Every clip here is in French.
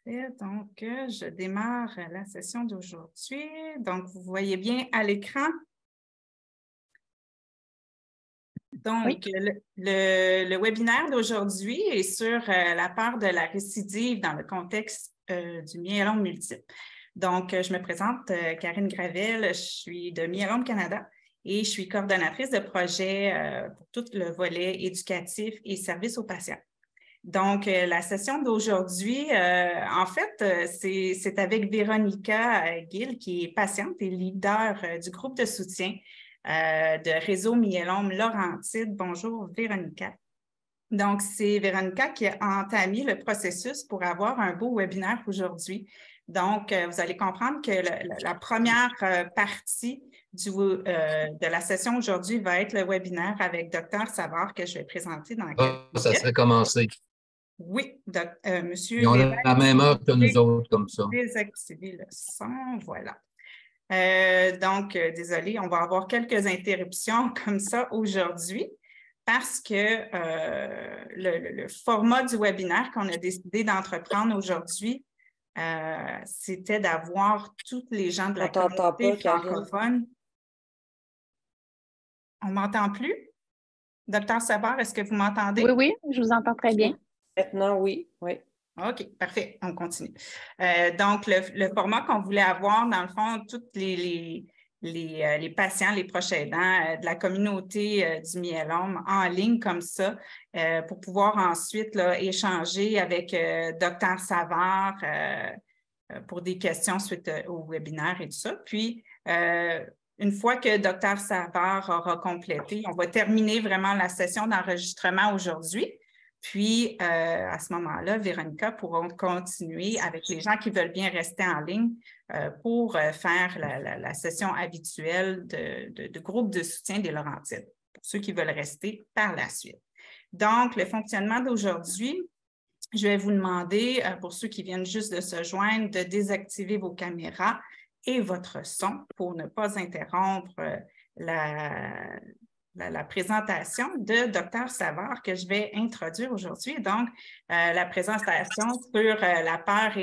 Donc, je démarre la session d'aujourd'hui. Donc, vous voyez bien à l'écran. Donc, Oui. le webinaire d'aujourd'hui est sur la peur de la récidive dans le contexte du myélome multiple. Donc, je me présente, Karine Gravel, je suis de Myélome Canada et je suis coordonnatrice de projet pour tout le volet éducatif et service aux patients. Donc, la session d'aujourd'hui, en fait, c'est avec Véronica Gill, qui est patiente et leader du groupe de soutien de Réseau Myélome Laurentide. Bonjour, Véronica. Donc, c'est Véronica qui a entamé le processus pour avoir un beau webinaire aujourd'hui. Donc, vous allez comprendre que la première partie de la session aujourd'hui va être le webinaire avec Dr Savard que je vais présenter dans quelques minutes. Ça serait commencé. Oui, monsieur. Ils ont la même heure que nous autres, comme ça. Désactiver le son, voilà. Donc, désolé, on va avoir quelques interruptions comme ça aujourd'hui parce que le format du webinaire qu'on a décidé d'entreprendre aujourd'hui, c'était d'avoir tous les gens de la communauté francophone. On ne m'entend plus? Docteur Savard, est-ce que vous m'entendez? Oui, oui, je vous entends très bien. Maintenant, oui, oui. OK, parfait. On continue. Donc, le format qu'on voulait avoir, dans le fond, tous les patients, les proches aidants de la communauté du myélome en ligne comme ça, pour pouvoir ensuite là, échanger avec Dr Savard pour des questions suite au webinaire et tout ça. Puis, une fois que Dr Savard aura complété, on va terminer vraiment la session d'enregistrement aujourd'hui. Puis, à ce moment-là, Véronica pourra continuer avec les gens qui veulent bien rester en ligne pour faire la session habituelle de groupe de soutien des Laurentides, pour ceux qui veulent rester par la suite. Donc, le fonctionnement d'aujourd'hui, je vais vous demander, pour ceux qui viennent juste de se joindre, de désactiver vos caméras et votre son pour ne pas interrompre la présentation de Dr Savard que je vais introduire aujourd'hui. Donc, la présentation sur la peur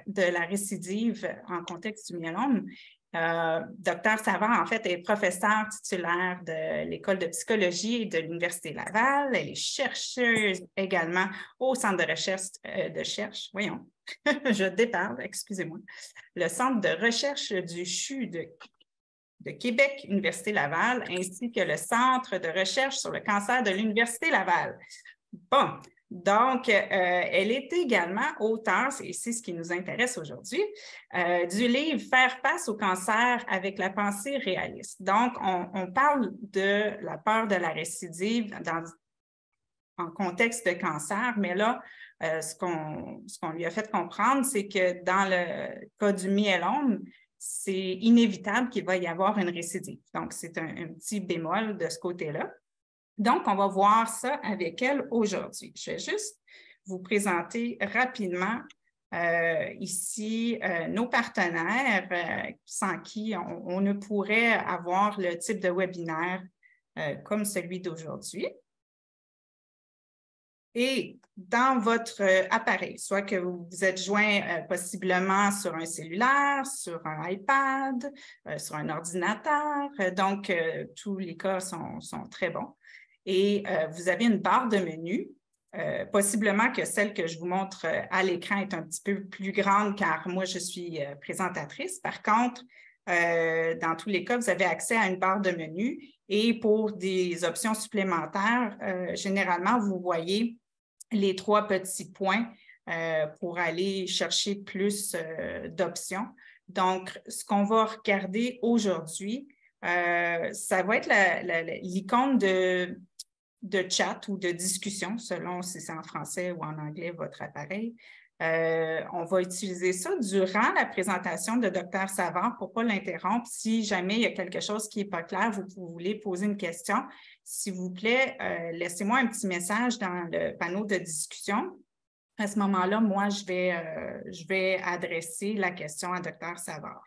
de la récidive en contexte du myélome. Dr Savard, en fait, est professeure titulaire de l'École de psychologie de l'Université Laval. Elle est chercheuse également au Centre de recherche, voyons, je déparle, excusez-moi, le Centre de recherche du CHU de Québec, Université Laval, ainsi que le Centre de recherche sur le cancer de l'Université Laval. Bon, donc, elle est également auteure, et c'est ce qui nous intéresse aujourd'hui, du livre « Faire face au cancer avec la pensée réaliste ». Donc, on parle de la peur de la récidive en contexte de cancer, mais là, ce qu'on lui a fait comprendre, c'est que dans le cas du myélome, c'est inévitable qu'il va y avoir une récidive. Donc, c'est un petit bémol de ce côté-là. Donc, on va voir ça avec elle aujourd'hui. Je vais juste vous présenter rapidement ici nos partenaires sans qui on ne pourrait avoir le type de webinaire comme celui d'aujourd'hui. Et dans votre appareil, soit que vous vous êtes joint possiblement sur un cellulaire, sur un iPad, sur un ordinateur, donc tous les cas sont très bons. Et vous avez une barre de menu, possiblement que celle que je vous montre à l'écran est un petit peu plus grande car moi, je suis présentatrice. Par contre, dans tous les cas, vous avez accès à une barre de menu et pour des options supplémentaires, généralement, vous voyez les 3 petits points pour aller chercher plus d'options. Donc, ce qu'on va regarder aujourd'hui, ça va être l'icône de chat ou de discussion, selon si c'est en français ou en anglais votre appareil. On va utiliser ça durant la présentation de Dr Savard pour ne pas l'interrompre. Si jamais il y a quelque chose qui n'est pas clair, vous voulez poser une question, s'il vous plaît, laissez-moi un petit message dans le panneau de discussion. À ce moment-là, moi, je vais adresser la question à Dr Savard.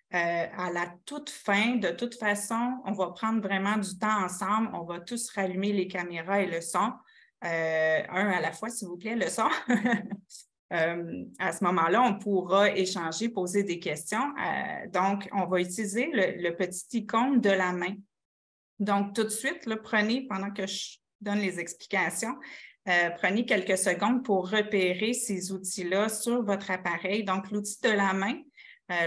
À la toute fin, de toute façon, on va prendre vraiment du temps ensemble. On va tous rallumer les caméras et le son. Un à la fois, s'il vous plaît, le son. À ce moment-là, on pourra échanger, poser des questions. Donc, on va utiliser le petit icône de la main. Donc, tout de suite, là, prenez, pendant que je donne les explications, prenez quelques secondes pour repérer ces outils-là sur votre appareil. Donc, l'outil de la main,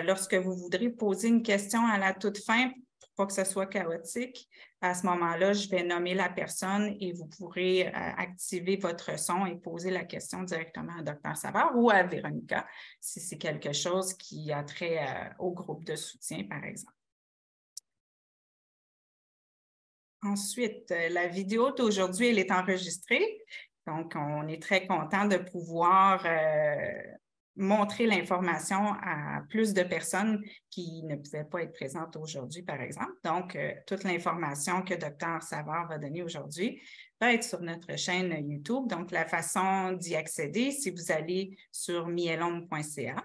lorsque vous voudrez poser une question à la toute fin, pour pas que ce soit chaotique, à ce moment-là, je vais nommer la personne et vous pourrez activer votre son et poser la question directement à Dr. Savard ou à Véronica, si c'est quelque chose qui a trait au groupe de soutien, par exemple. Ensuite, la vidéo d'aujourd'hui, elle est enregistrée. Donc, on est très content de pouvoir montrer l'information à plus de personnes qui ne pouvaient pas être présentes aujourd'hui, par exemple. Donc, toute l'information que Dr. Savard va donner aujourd'hui va être sur notre chaîne YouTube. Donc, la façon d'y accéder, si vous allez sur myelome.ca,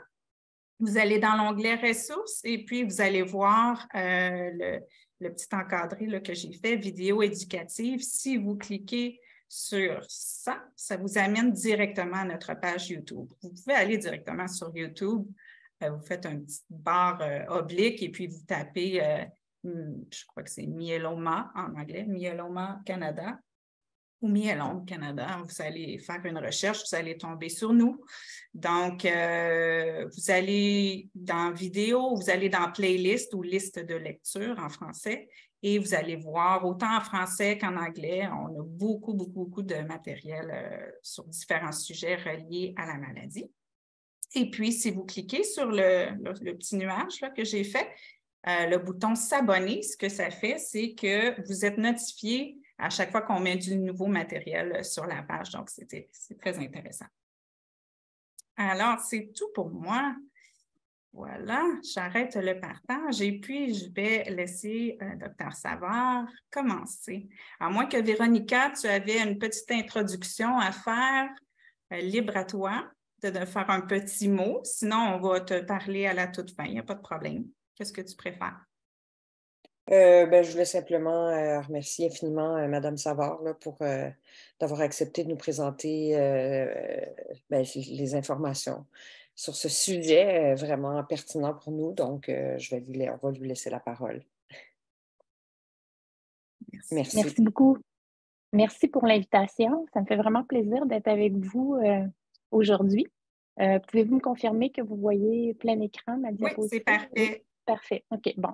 vous allez dans l'onglet ressources et puis vous allez voir le petit encadré là, que j'ai fait, vidéo éducative. Si vous cliquez sur ça, ça vous amène directement à notre page YouTube. Vous pouvez aller directement sur YouTube, vous faites un petit barre oblique et puis vous tapez, je crois que c'est Myeloma en anglais, Myeloma Canada ou Myelome Canada. Vous allez faire une recherche, vous allez tomber sur nous. Donc, vous allez dans vidéo, vous allez dans playlist ou liste de lecture en français et vous allez voir autant en français qu'en anglais. On a beaucoup de matériel sur différents sujets reliés à la maladie. Et puis, si vous cliquez sur le petit nuage là, que j'ai fait, le bouton s'abonner, ce que ça fait, c'est que vous êtes notifié à chaque fois qu'on met du nouveau matériel sur la page. Donc, c'est très intéressant. Alors, c'est tout pour moi. Voilà, j'arrête le partage et puis je vais laisser Dr. Savard commencer. À moins que Véronica, tu avais une petite introduction à faire, libre à toi de faire un petit mot. Sinon, on va te parler à la toute fin, il n'y a pas de problème. Qu'est-ce que tu préfères? Je voulais simplement remercier infiniment Mme Savard là, pour d'avoir accepté de nous présenter les informations sur ce sujet vraiment pertinent pour nous. Donc, on va lui laisser la parole. Merci. Merci beaucoup. Merci pour l'invitation. Ça me fait vraiment plaisir d'être avec vous aujourd'hui. Pouvez-vous me confirmer que vous voyez plein écran ma diapositive? Oui, c'est parfait. Oui, parfait. OK, bon,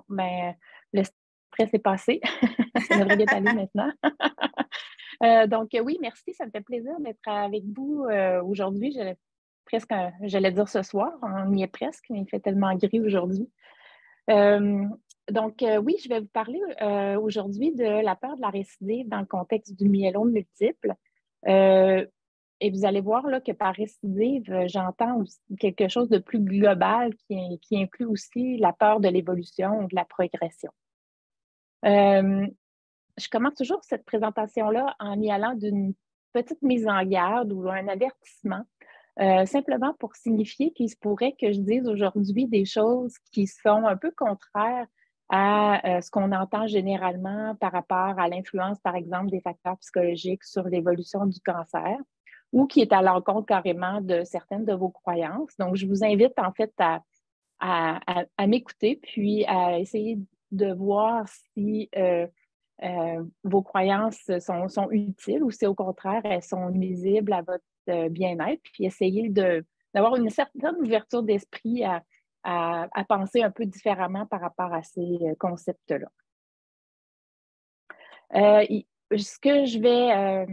le stress est passé. Ça devrait bien aller maintenant. Donc, oui, merci. Ça me fait plaisir d'être avec vous aujourd'hui. J'allais dire ce soir, on y est presque, mais il fait tellement gris aujourd'hui. Donc, oui, je vais vous parler aujourd'hui de la peur de la récidive dans le contexte du myélome multiple. Et vous allez voir là, que par récidive, j'entends aussi quelque chose de plus global qui inclut aussi la peur de l'évolution ou de la progression. Je commence toujours cette présentation-là en y allant d'une petite mise en garde ou un avertissement, simplement pour signifier qu'il se pourrait que je dise aujourd'hui des choses qui sont un peu contraires à ce qu'on entend généralement par rapport à l'influence, par exemple, des facteurs psychologiques sur l'évolution du cancer ou qui est à l'encontre carrément de certaines de vos croyances. Donc, je vous invite en fait à m'écouter puis à essayer de voir si vos croyances sont utiles ou si au contraire elles sont nuisibles à votre bien-être, puis essayer d'avoir une certaine ouverture d'esprit à penser un peu différemment par rapport à ces concepts-là. Ce que je vais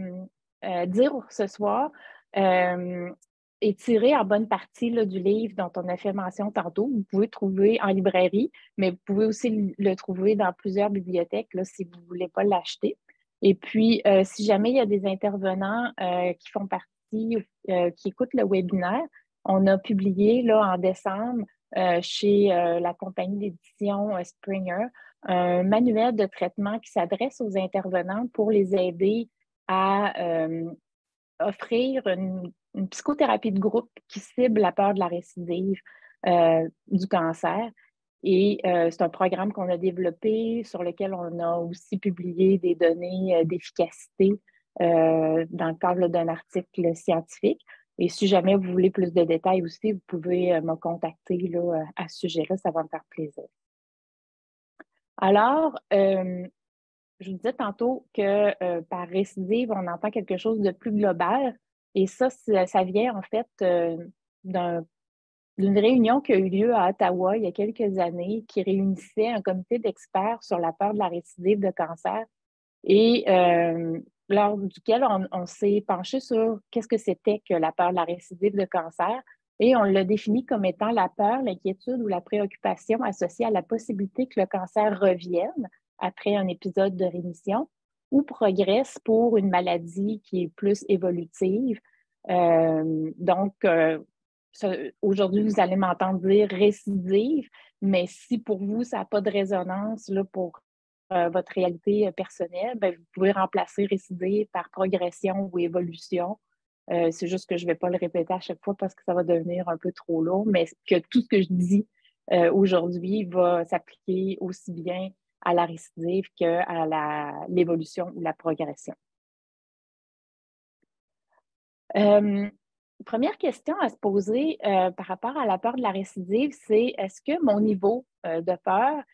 dire ce soir est tiré en bonne partie là, du livre dont on a fait mention tantôt. Vous pouvez le trouver en librairie, mais vous pouvez aussi le trouver dans plusieurs bibliothèques là, si vous ne voulez pas l'acheter. Et puis, si jamais il y a des intervenants qui font partie, qui écoutent le webinaire, on a publié là, en décembre chez la compagnie d'édition Springer un manuel de traitement qui s'adresse aux intervenants pour les aider à offrir une psychothérapie de groupe qui cible la peur de la récidive du cancer. Et c'est un programme qu'on a développé sur lequel on a aussi publié des données d'efficacité dans le cadre d'un article scientifique. Et si jamais vous voulez plus de détails aussi, vous pouvez me contacter là, à ce sujet-là, ça va me faire plaisir. Alors, je vous disais tantôt que par récidive, on entend quelque chose de plus global. Et ça vient en fait d'une réunion qui a eu lieu à Ottawa il y a quelques années, qui réunissait un comité d'experts sur la peur de la récidive de cancer. Et lors duquel on s'est penché sur qu'est-ce que c'était que la peur de la récidive de cancer. Et on l'a défini comme étant la peur, l'inquiétude ou la préoccupation associée à la possibilité que le cancer revienne après un épisode de rémission ou progresse pour une maladie qui est plus évolutive. Aujourd'hui, vous allez m'entendre dire récidive, mais si pour vous, ça n'a pas de résonance là, pour votre réalité personnelle, bien, vous pouvez remplacer récidive par progression ou évolution. C'est juste que je ne vais pas le répéter à chaque fois parce que ça va devenir un peu trop lourd, mais que tout ce que je dis aujourd'hui va s'appliquer aussi bien à la récidive qu'à l'évolution ou la progression. Première question à se poser par rapport à la peur de la récidive, c'est est-ce que mon niveau de peur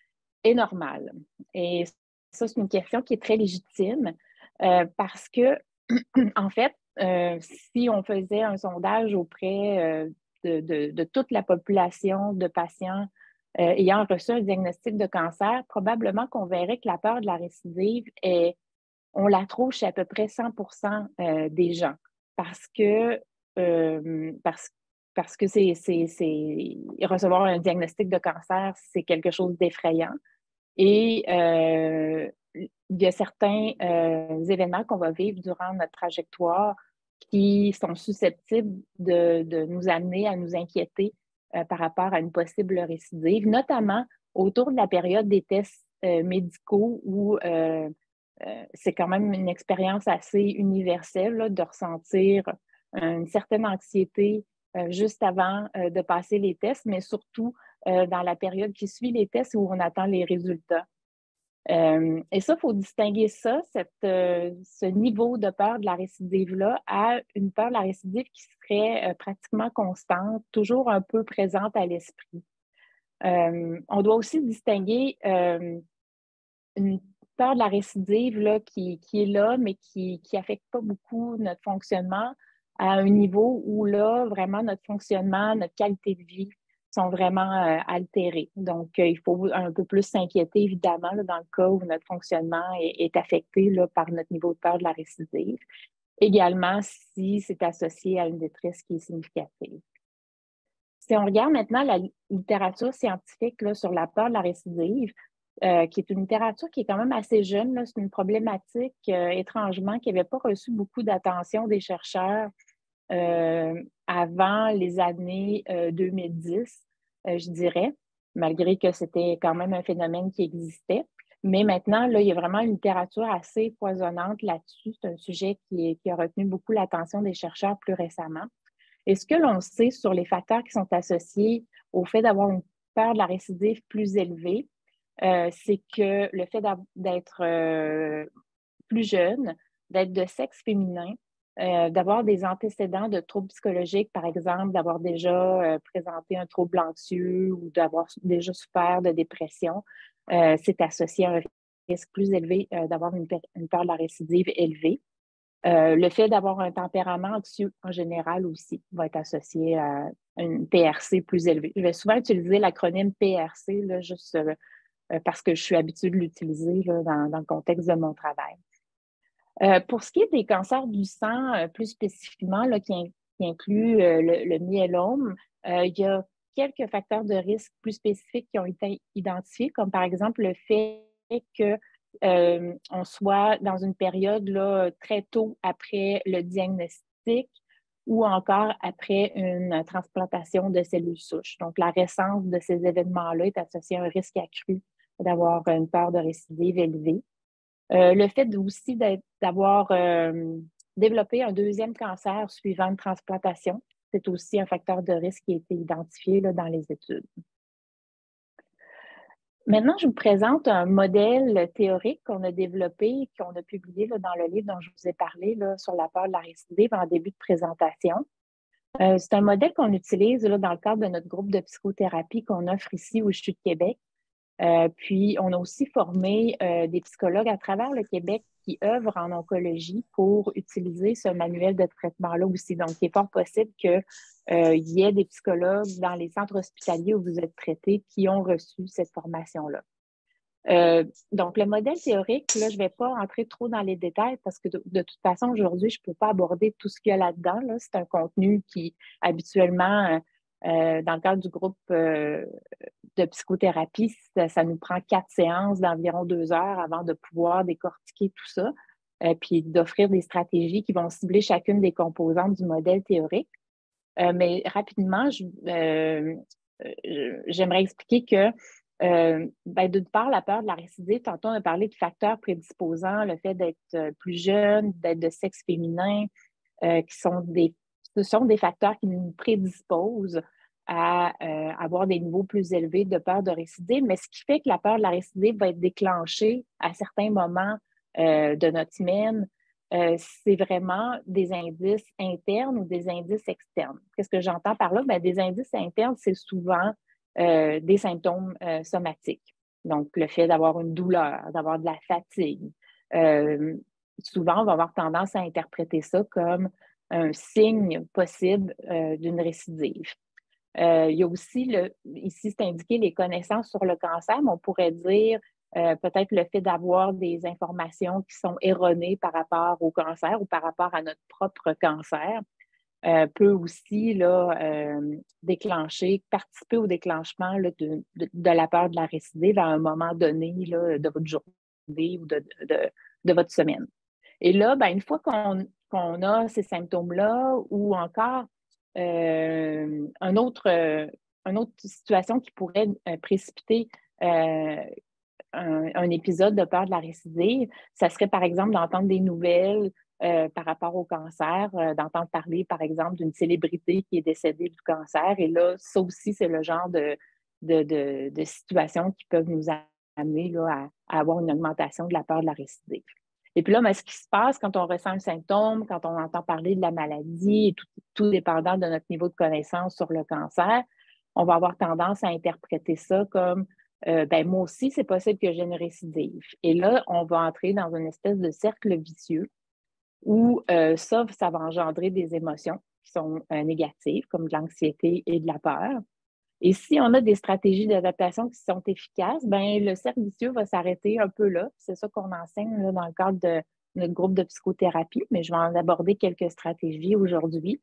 est normal? Et ça, c'est une question qui est très légitime parce que, en fait, si on faisait un sondage auprès de toute la population de patients ayant reçu un diagnostic de cancer, probablement qu'on verrait que la peur de la récidive, on la trouve chez à peu près 100% des gens parce que recevoir un diagnostic de cancer, c'est quelque chose d'effrayant. Et il y a certains événements qu'on va vivre durant notre trajectoire qui sont susceptibles de nous amener à nous inquiéter par rapport à une possible récidive, notamment autour de la période des tests médicaux où c'est quand même une expérience assez universelle là, de ressentir une certaine anxiété juste avant de passer les tests, mais surtout dans la période qui suit les tests où on attend les résultats. Et ça, il faut distinguer ça, ce niveau de peur de la récidive-là, à une peur de la récidive qui serait pratiquement constante, toujours un peu présente à l'esprit. On doit aussi distinguer une peur de la récidive là, qui est là, mais qui n'affecte pas beaucoup notre fonctionnement à un niveau où là, vraiment, notre fonctionnement, notre qualité de vie sont vraiment altérés. Donc, il faut un peu plus s'inquiéter, évidemment, là, dans le cas où notre fonctionnement est affecté là, par notre niveau de peur de la récidive. Également, si c'est associé à une détresse qui est significative. Si on regarde maintenant la littérature scientifique là, sur la peur de la récidive, qui est une littérature qui est quand même assez jeune, c'est une problématique étrangement qui n'avait pas reçu beaucoup d'attention des chercheurs avant les années 2010, je dirais, malgré que c'était quand même un phénomène qui existait. Mais maintenant, là, il y a vraiment une littérature assez foisonnante là-dessus. C'est un sujet qui a retenu beaucoup l'attention des chercheurs plus récemment. Et ce que l'on sait sur les facteurs qui sont associés au fait d'avoir une peur de la récidive plus élevée, c'est que le fait d'être plus jeune, d'être de sexe féminin, d'avoir des antécédents de troubles psychologiques, par exemple, d'avoir déjà présenté un trouble anxieux ou d'avoir déjà souffert de dépression, c'est associé à un risque plus élevé d'avoir une peur de la récidive élevée. Le fait d'avoir un tempérament anxieux en général aussi va être associé à une PRC plus élevée. Je vais souvent utiliser l'acronyme PRC, là, juste parce que je suis habituée de l'utiliser dans le contexte de mon travail. Pour ce qui est des cancers du sang, plus spécifiquement, là, qui incluent le myélome, il y a quelques facteurs de risque plus spécifiques qui ont été identifiés, comme par exemple le fait qu'on soit dans une période là, très tôt après le diagnostic ou encore après une transplantation de cellules souches. Donc, la récence de ces événements-là est associée à un risque accru d'avoir une peur de récidive élevée. Le fait aussi d'avoir développé un deuxième cancer suivant une transplantation, c'est aussi un facteur de risque qui a été identifié là, dans les études. Maintenant, je vous présente un modèle théorique qu'on a développé, qu'on a publié là, dans le livre dont je vous ai parlé là, sur la peur de la récidive en début de présentation. C'est un modèle qu'on utilise là, dans le cadre de notre groupe de psychothérapie qu'on offre ici au CHU de Québec. Puis, on a aussi formé des psychologues à travers le Québec qui œuvrent en oncologie pour utiliser ce manuel de traitement-là aussi. Donc, il est fort possible qu'il y ait des psychologues dans les centres hospitaliers où vous êtes traités qui ont reçu cette formation-là. Donc, le modèle théorique, là, je ne vais pas entrer trop dans les détails parce que de toute façon, aujourd'hui, je ne peux pas aborder tout ce qu'il y a là-dedans. Là. C'est un contenu qui, habituellement, dans le cadre du groupe de psychothérapie, ça nous prend 4 séances d'environ 2 heures avant de pouvoir décortiquer tout ça, puis d'offrir des stratégies qui vont cibler chacune des composantes du modèle théorique. Mais rapidement, j'aimerais expliquer que d'une part, la peur de la récidive, tantôt on a parlé de facteurs prédisposants, le fait d'être plus jeune, d'être de sexe féminin, ce sont des facteurs qui nous prédisposent à avoir des niveaux plus élevés de peur de récidive, mais ce qui fait que la peur de la récidive va être déclenchée à certains moments de notre semaine, c'est vraiment des indices internes ou des indices externes. Qu'est-ce que j'entends par là? Des indices internes, c'est souvent des symptômes somatiques. Donc, le fait d'avoir une douleur, d'avoir de la fatigue. Souvent, on va avoir tendance à interpréter ça comme un signe possible d'une récidive. Il y a aussi, ici, c'est indiqué les connaissances sur le cancer, mais on pourrait dire peut-être le fait d'avoir des informations qui sont erronées par rapport au cancer ou par rapport à notre propre cancer. Peut aussi là, participer au déclenchement là, de la peur de la récidive à un moment donné là, de votre journée ou de votre semaine. Et là, une fois qu'on a ces symptômes-là ou encore une autre situation qui pourrait précipiter un épisode de peur de la récidive, ça serait par exemple d'entendre des nouvelles par rapport au cancer, d'entendre parler, par exemple, d'une célébrité qui est décédée du cancer. Et là, ça aussi, c'est le genre de situations qui peuvent nous amener là, à avoir une augmentation de la peur de la récidive. Et puis là, ce qui se passe quand on ressent un symptôme, quand on entend parler de la maladie, et tout dépendant de notre niveau de connaissance sur le cancer, on va avoir tendance à interpréter ça comme moi aussi, c'est possible que j'ai une récidive. Et là, on va entrer dans une espèce de cercle vicieux où ça va engendrer des émotions qui sont négatives, comme de l'anxiété et de la peur. Et si on a des stratégies d'adaptation qui sont efficaces, le cercle vicieux va s'arrêter un peu là. C'est ça qu'on enseigne là, dans le cadre de notre groupe de psychothérapie, mais je vais en aborder quelques stratégies aujourd'hui.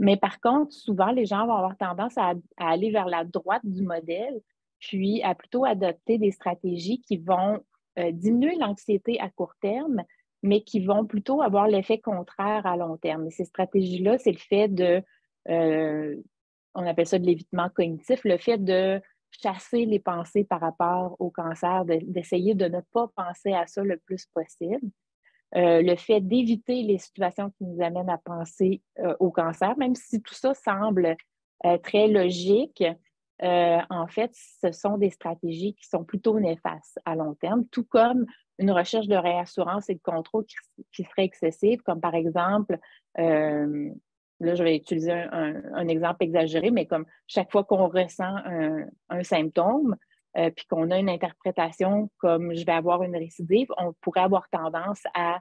Mais par contre, souvent, les gens vont avoir tendance à aller vers la droite du modèle, puis à plutôt adopter des stratégies qui vont diminuer l'anxiété à court terme, mais qui vont plutôt avoir l'effet contraire à long terme. Et ces stratégies-là, c'est le fait on appelle ça de l'évitement cognitif, le fait de chasser les pensées par rapport au cancer, d'essayer de ne pas penser à ça le plus possible. Le fait d'éviter les situations qui nous amènent à penser au cancer, même si tout ça semble très logique, en fait, ce sont des stratégies qui sont plutôt néfastes à long terme, tout comme une recherche de réassurance et de contrôle qui serait excessive, comme par exemple, là, je vais utiliser un exemple exagéré, mais comme chaque fois qu'on ressent un symptôme, puis qu'on a une interprétation comme je vais avoir une récidive, on pourrait avoir tendance à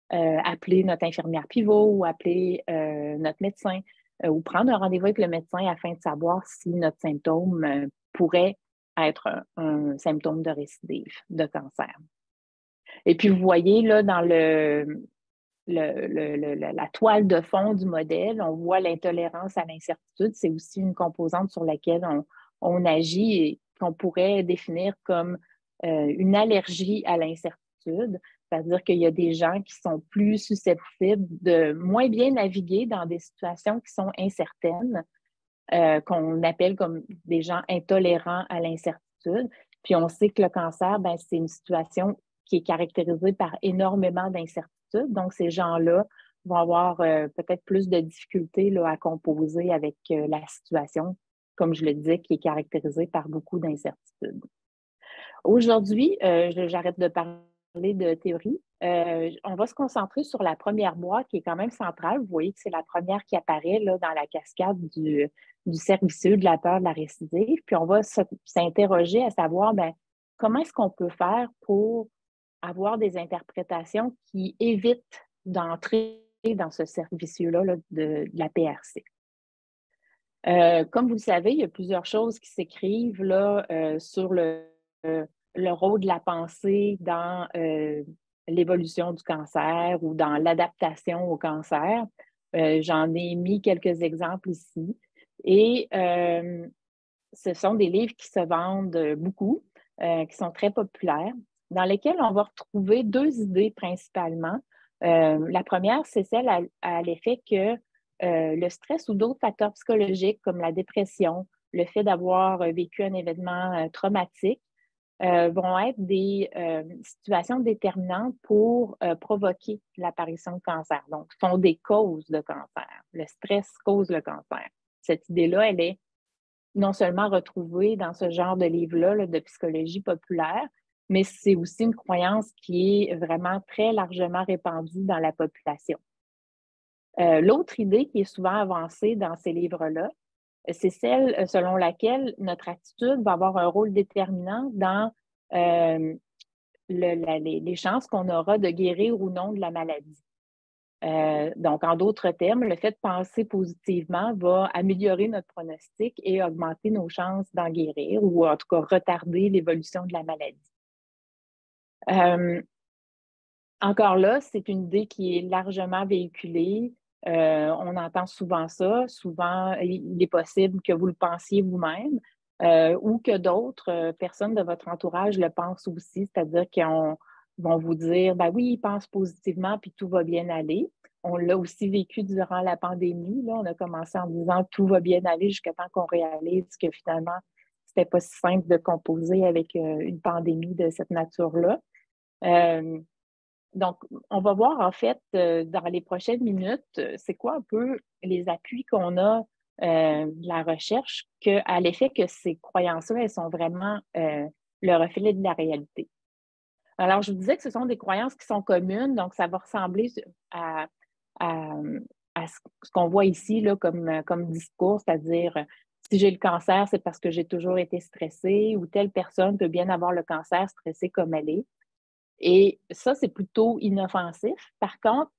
appeler notre infirmière pivot ou appeler notre médecin ou prendre un rendez-vous avec le médecin afin de savoir si notre symptôme pourrait être un symptôme de récidive de cancer. Et puis, vous voyez là dans la toile de fond du modèle, on voit l'intolérance à l'incertitude. C'est aussi une composante sur laquelle on agit et qu'on pourrait définir comme une allergie à l'incertitude. C'est-à-dire qu'il y a des gens qui sont plus susceptibles de moins bien naviguer dans des situations qui sont incertaines, qu'on appelle comme des gens intolérants à l'incertitude. Puis on sait que le cancer, c'est une situation qui est caractérisée par énormément d'incertitudes. Donc, ces gens-là vont avoir peut-être plus de difficultés là, à composer avec la situation, comme je le disais, qui est caractérisée par beaucoup d'incertitudes. Aujourd'hui, j'arrête de parler de théorie. on va se concentrer sur la première boîte qui est quand même centrale. Vous voyez que c'est la première qui apparaît là, dans la cascade du cercle vicieux de la peur de la récidive. Puis on va s'interroger à savoir comment est-ce qu'on peut faire pour avoir des interprétations qui évitent d'entrer dans ce cercle vicieux-là là, de la PRC. Comme vous le savez, il y a plusieurs choses qui s'écrivent là, sur le rôle de la pensée dans l'évolution du cancer ou dans l'adaptation au cancer. J'en ai mis quelques exemples ici. Et ce sont des livres qui se vendent beaucoup, qui sont très populaires, dans lesquels on va retrouver deux idées principalement. La première, c'est celle à l'effet que le stress ou d'autres facteurs psychologiques comme la dépression, le fait d'avoir vécu un événement traumatique, vont être des situations déterminantes pour provoquer l'apparition de cancer. Donc, sont des causes de cancer. Le stress cause le cancer. Cette idée-là, elle est non seulement retrouvée dans ce genre de livre-là là, de psychologie populaire, mais c'est aussi une croyance qui est vraiment très largement répandue dans la population. L'autre idée qui est souvent avancée dans ces livres-là, c'est celle selon laquelle notre attitude va avoir un rôle déterminant dans les chances qu'on aura de guérir ou non de la maladie. Donc, en d'autres termes, le fait de penser positivement va améliorer notre pronostic et augmenter nos chances d'en guérir ou en tout cas retarder l'évolution de la maladie. Encore là, c'est une idée qui est largement véhiculée. On entend souvent ça. Souvent, il est possible que vous le pensiez vous-même ou que d'autres personnes de votre entourage le pensent aussi, c'est-à-dire qu'ils vont vous dire, ben oui, pense positivement puis tout va bien aller. On l'a aussi vécu durant la pandémie. Là. On a commencé en disant tout va bien aller jusqu'à temps qu'on réalise que finalement, c'était pas si simple de composer avec une pandémie de cette nature-là. Donc, on va voir en fait dans les prochaines minutes, c'est quoi un peu les appuis qu'on a de la recherche à l'effet que ces croyances-là, elles sont vraiment le reflet de la réalité. Alors, je vous disais que ce sont des croyances qui sont communes, donc ça va ressembler à ce qu'on voit ici là, comme discours, c'est-à-dire si j'ai le cancer, c'est parce que j'ai toujours été stressée ou telle personne peut bien avoir le cancer stressée comme elle est. Et ça, c'est plutôt inoffensif. Par contre,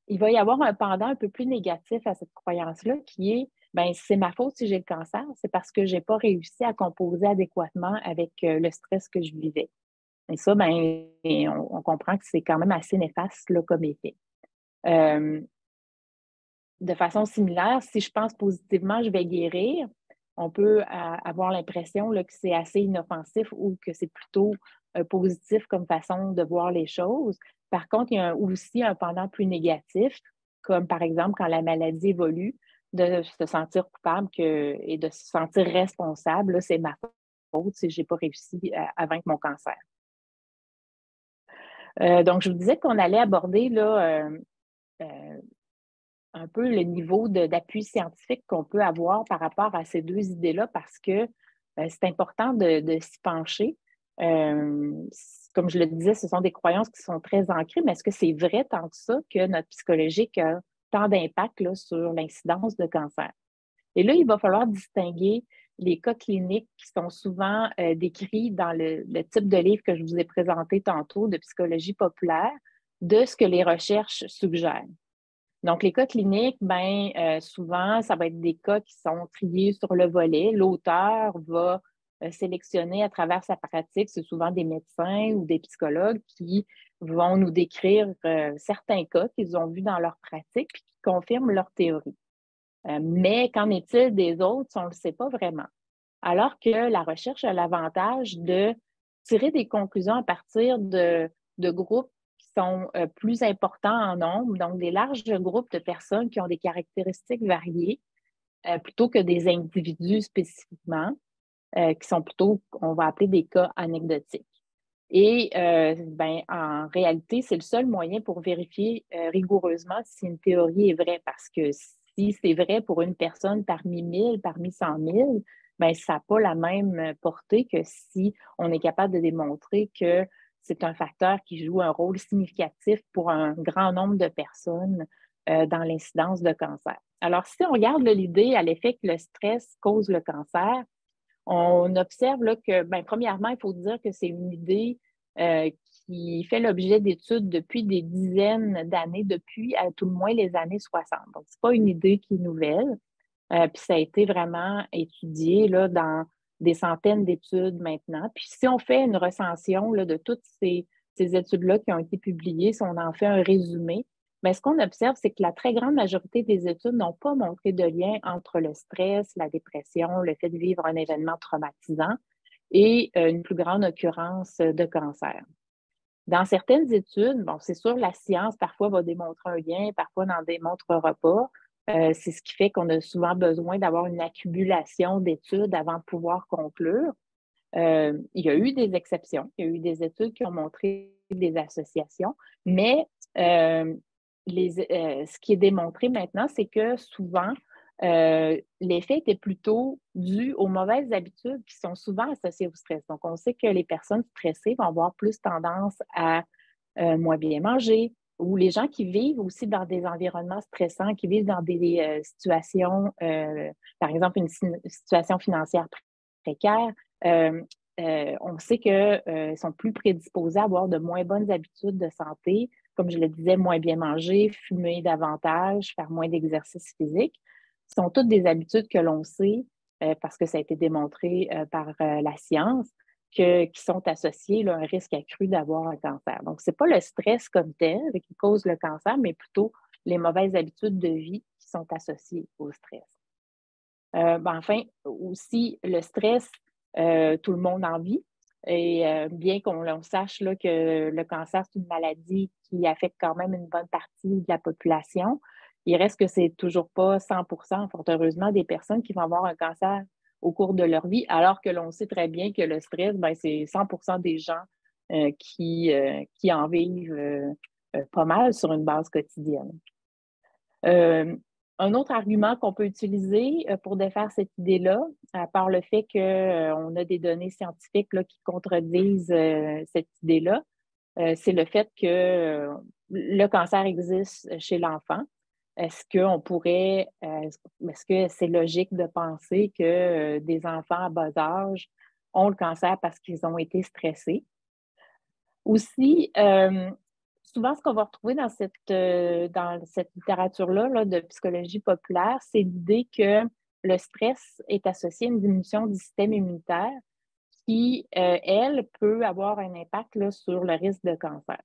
il va y avoir un pendant un peu plus négatif à cette croyance-là qui est, ben c'est ma faute si j'ai le cancer, c'est parce que je n'ai pas réussi à composer adéquatement avec le stress que je vivais. Et ça, ben, on comprend que c'est quand même assez néfaste là, comme effet. De façon similaire, si je pense positivement, je vais guérir, on peut avoir l'impression là, que c'est assez inoffensif ou que c'est plutôt positif comme façon de voir les choses. Par contre, il y a aussi un pendant plus négatif, comme par exemple quand la maladie évolue, de se sentir coupable et de se sentir responsable. Là, c'est ma faute si je n'ai pas réussi à vaincre mon cancer. Donc, je vous disais qu'on allait aborder là, un peu le niveau d'appui scientifique qu'on peut avoir par rapport à ces deux idées-là parce que c'est important de s'y pencher. Comme je le disais, ce sont des croyances qui sont très ancrées, mais est-ce que c'est vrai tant que ça que notre psychologique a tant d'impact là, sur l'incidence de cancer? Et là, il va falloir distinguer les cas cliniques qui sont souvent décrits dans le type de livre que je vous ai présenté tantôt de psychologie populaire de ce que les recherches suggèrent. Donc, les cas cliniques, souvent, ça va être des cas qui sont triés sur le volet. L'auteur va sélectionner à travers sa pratique, c'est souvent des médecins ou des psychologues qui vont nous décrire certains cas qu'ils ont vus dans leur pratique et qui confirment leur théorie. Mais qu'en est-il des autres? On ne le sait pas vraiment. Alors que la recherche a l'avantage de tirer des conclusions à partir de groupes qui sont plus importants en nombre, donc des larges groupes de personnes qui ont des caractéristiques variées, plutôt que des individus spécifiquement, qui sont plutôt, on va appeler des cas anecdotiques. Et en réalité, c'est le seul moyen pour vérifier rigoureusement si une théorie est vraie, parce que si c'est vrai pour une personne parmi 1000, parmi 100 000, ça n'a pas la même portée que si on est capable de démontrer que c'est un facteur qui joue un rôle significatif pour un grand nombre de personnes dans l'incidence de cancer. Alors, si on regarde l'idée à l'effet que le stress cause le cancer, on observe là, que, premièrement, il faut dire que c'est une idée qui fait l'objet d'études depuis des dizaines d'années, depuis à tout le moins les années 60. Donc, ce n'est pas une idée qui est nouvelle. Puis ça a été vraiment étudié là, dans des centaines d'études maintenant. Puis si on fait une recension là, de toutes ces études-là qui ont été publiées, si on en fait un résumé, ce qu'on observe, c'est que la très grande majorité des études n'ont pas montré de lien entre le stress, la dépression, le fait de vivre un événement traumatisant et une plus grande occurrence de cancer. Dans certaines études, bon, c'est sûr, la science parfois va démontrer un lien, parfois n'en démontrera pas. C'est ce qui fait qu'on a souvent besoin d'avoir une accumulation d'études avant de pouvoir conclure. Il y a eu des exceptions, il y a eu des études qui ont montré des associations, mais ce qui est démontré maintenant, c'est que souvent, l'effet était plutôt dû aux mauvaises habitudes qui sont souvent associées au stress. Donc, on sait que les personnes stressées vont avoir plus tendance à moins bien manger, ou les gens qui vivent aussi dans des environnements stressants, qui vivent dans des situations, par exemple, une situation financière précaire, on sait qu'ils sont plus prédisposés à avoir de moins bonnes habitudes de santé, comme je le disais, moins bien manger, fumer davantage, faire moins d'exercice physique. Ce sont toutes des habitudes que l'on sait, parce que ça a été démontré par la science, qui sont associées à un risque accru d'avoir un cancer. Donc, ce n'est pas le stress comme tel qui cause le cancer, mais plutôt les mauvaises habitudes de vie qui sont associées au stress. Enfin, aussi, le stress, tout le monde en vit. Et bien qu'on sache là, que le cancer, c'est une maladie qui affecte quand même une bonne partie de la population, il reste que c'est toujours pas 100%, fort heureusement, des personnes qui vont avoir un cancer au cours de leur vie, alors que l'on sait très bien que le stress, c'est 100% des gens qui en vivent pas mal sur une base quotidienne. Un autre argument qu'on peut utiliser pour défaire cette idée-là, à part le fait qu'on a des données scientifiques là, qui contredisent cette idée-là, c'est le fait que le cancer existe chez l'enfant. Est-ce que c'est logique de penser que des enfants à bas âge ont le cancer parce qu'ils ont été stressés? Aussi, souvent, ce qu'on va retrouver dans cette littérature-là là, de psychologie populaire, c'est l'idée que le stress est associé à une diminution du système immunitaire qui, elle, peut avoir un impact là, sur le risque de cancer.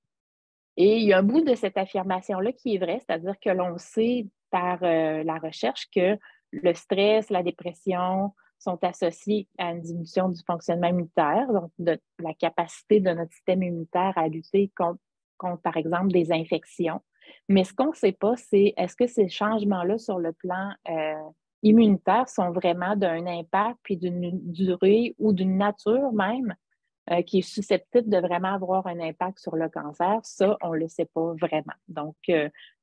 Et il y a un bout de cette affirmation-là qui est vrai, c'est-à-dire que l'on sait par la recherche que le stress, la dépression sont associés à une diminution du fonctionnement immunitaire, donc de la capacité de notre système immunitaire à lutter contre, par exemple, des infections. Mais ce qu'on ne sait pas, c'est est-ce que ces changements-là sur le plan immunitaire sont vraiment d'un impact, puis d'une durée ou d'une nature même qui est susceptible de vraiment avoir un impact sur le cancer, ça, on ne le sait pas vraiment. Donc,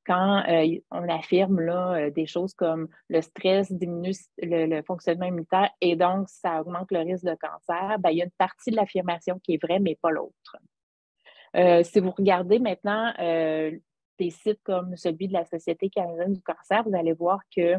quand on affirme là, des choses comme le stress diminue le fonctionnement immunitaire et donc ça augmente le risque de cancer, il y a une partie de l'affirmation qui est vraie, mais pas l'autre. Si vous regardez maintenant des sites comme celui de la Société canadienne du cancer, vous allez voir que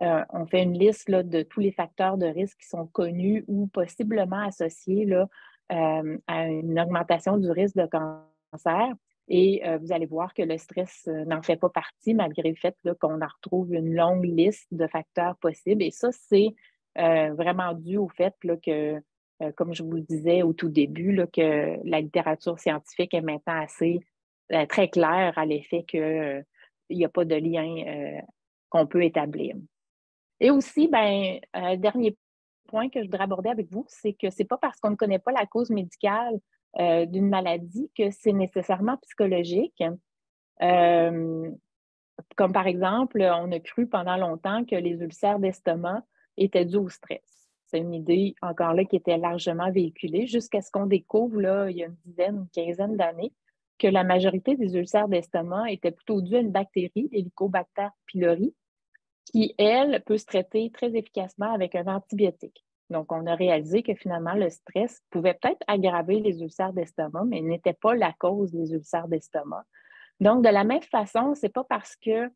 on fait une liste là, de tous les facteurs de risque qui sont connus ou possiblement associés là, à une augmentation du risque de cancer. Et vous allez voir que le stress n'en fait pas partie, malgré le fait qu'on en retrouve une longue liste de facteurs possibles. Et ça, c'est vraiment dû au fait là, que, comme je vous le disais au tout début, là, que la littérature scientifique est maintenant assez très claire à l'effet qu'il n'y a pas de lien qu'on peut établir. Et aussi, dernier point que je voudrais aborder avec vous, c'est que ce n'est pas parce qu'on ne connaît pas la cause médicale d'une maladie que c'est nécessairement psychologique. Comme par exemple, on a cru pendant longtemps que les ulcères d'estomac étaient dus au stress. C'est une idée, encore là, qui était largement véhiculée jusqu'à ce qu'on découvre, là, il y a une quinzaine d'années, que la majorité des ulcères d'estomac étaient plutôt dus à une bactérie, l'Helicobacter pylori, qui, elle, peut se traiter très efficacement avec un antibiotique. Donc, on a réalisé que finalement, le stress pouvait peut-être aggraver les ulcères d'estomac, mais n'était pas la cause des ulcères d'estomac. Donc, de la même façon, ce n'est pas parce que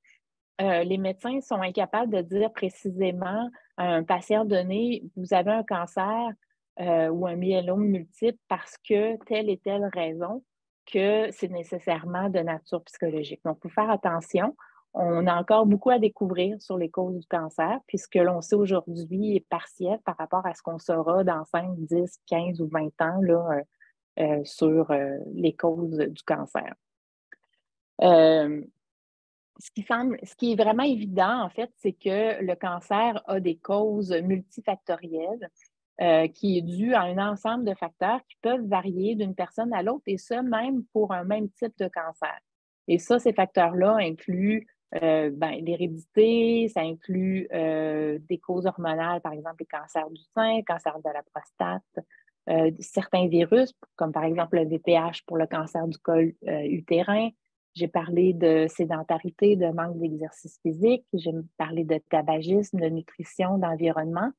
les médecins sont incapables de dire précisément à un patient donné, vous avez un cancer ou un myélome multiple parce que telle et telle raison que c'est nécessairement de nature psychologique. Donc, il faut faire attention. On a encore beaucoup à découvrir sur les causes du cancer, puis ce que l'on sait aujourd'hui est partiel par rapport à ce qu'on saura dans 5, 10, 15 ou 20 ans là, sur les causes du cancer. Ce qui est vraiment évident, en fait, c'est que le cancer a des causes multifactorielles qui est due à un ensemble de facteurs qui peuvent varier d'une personne à l'autre, et ça même pour un même type de cancer. Et ça, ces facteurs-là incluent l'hérédité, ça inclut des causes hormonales, par exemple les cancers du sein, cancer de la prostate, certains virus, comme par exemple le VPH pour le cancer du col utérin. J'ai parlé de sédentarité, de manque d'exercice physique. J'ai parlé de tabagisme, de nutrition, d'environnement.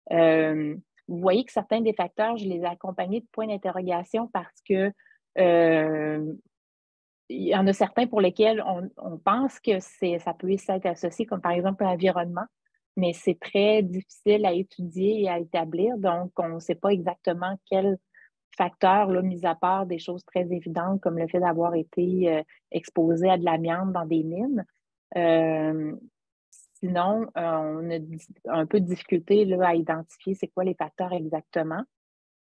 Vous voyez que certains des facteurs, je les ai accompagnés de points d'interrogation parce que il y en a certains pour lesquels on pense que ça peut être associé, comme par exemple l'environnement, mais c'est très difficile à étudier et à établir. Donc, on ne sait pas exactement quel facteurs, là, mis à part des choses très évidentes comme le fait d'avoir été exposé à de l'amiante dans des mines. Sinon, on a un peu de difficulté là, à identifier c'est quoi les facteurs exactement.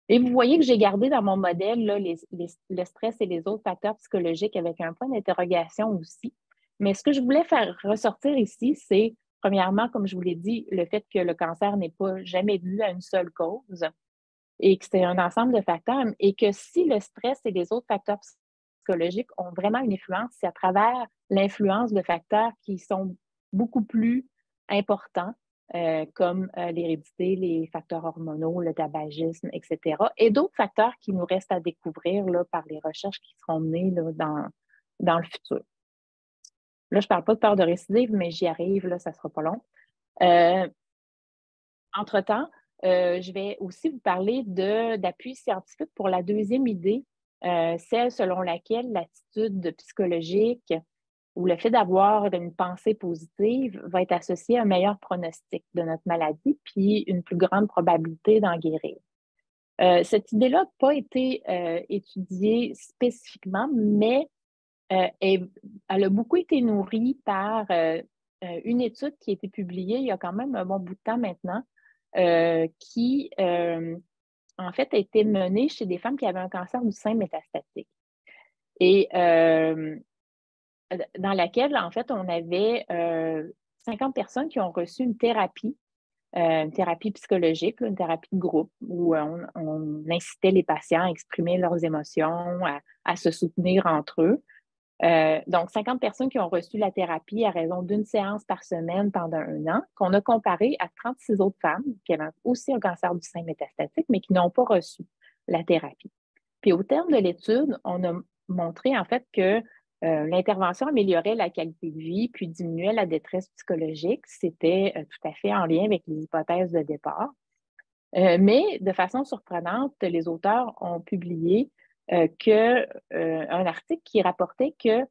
Et vous voyez que j'ai gardé dans mon modèle là, le stress et les autres facteurs psychologiques avec un point d'interrogation aussi. Mais ce que je voulais faire ressortir ici, c'est, premièrement, comme je vous l'ai dit, le fait que le cancer n'est pas jamais dû à une seule cause et que c'est un ensemble de facteurs, et que si le stress et les autres facteurs psychologiques ont vraiment une influence, c'est à travers l'influence de facteurs qui sont beaucoup plus importants, comme l'hérédité, les facteurs hormonaux, le tabagisme, etc. Et d'autres facteurs qui nous restent à découvrir là, par les recherches qui seront menées là, dans le futur. Là, je ne parle pas de peur de récidive, mais j'y arrive, là, ça ne sera pas long. Entre-temps, je vais aussi vous parler d'appui scientifique pour la deuxième idée, celle selon laquelle l'attitude psychologique ou le fait d'avoir une pensée positive va être associé à un meilleur pronostic de notre maladie puis une plus grande probabilité d'en guérir. Cette idée-là n'a pas été étudiée spécifiquement, mais elle a beaucoup été nourrie par une étude qui a été publiée il y a quand même un bon bout de temps maintenant, qui, en fait, a été menée chez des femmes qui avaient un cancer du sein métastatique. Et dans laquelle, en fait, on avait 50 personnes qui ont reçu une thérapie psychologique, une thérapie de groupe, où on incitait les patients à exprimer leurs émotions, à se soutenir entre eux. Donc, 50 personnes qui ont reçu la thérapie à raison d'une séance par semaine pendant 1 an, qu'on a comparé à 36 autres femmes qui avaient aussi un cancer du sein métastatique, mais qui n'ont pas reçu la thérapie. Puis, au terme de l'étude, on a montré en fait que l'intervention améliorait la qualité de vie puis diminuait la détresse psychologique. C'était tout à fait en lien avec les hypothèses de départ. Mais de façon surprenante, les auteurs ont publié un article qui rapportait que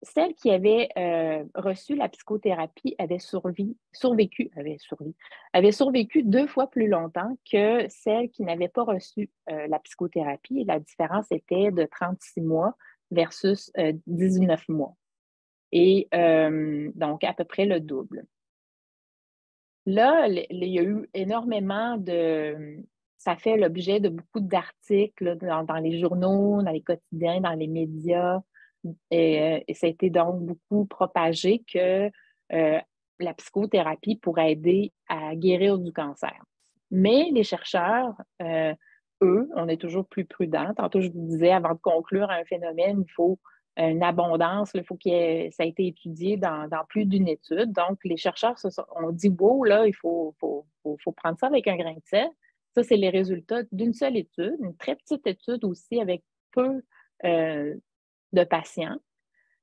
celles qui avaient reçu la psychothérapie avaient survécu 2 fois plus longtemps que celles qui n'avaient pas reçu la psychothérapie. Et la différence était de 36 mois versus 19 mois. Et donc, à peu près le double. Là, il y a eu énormément ça fait l'objet de beaucoup d'articles dans les journaux, dans les quotidiens, dans les médias. Et ça a été donc beaucoup propagé que la psychothérapie pourrait aider à guérir du cancer. Mais les chercheurs, eux, on est toujours plus prudents. Tantôt, je vous disais, avant de conclure un phénomène, il faut une abondance, il faut ça a été étudié dans plus d'une étude. Donc, les chercheurs ont dit, wow, là, il faut prendre ça avec un grain de sel. Ça, c'est les résultats d'une seule étude, une très petite étude aussi avec peu de patients.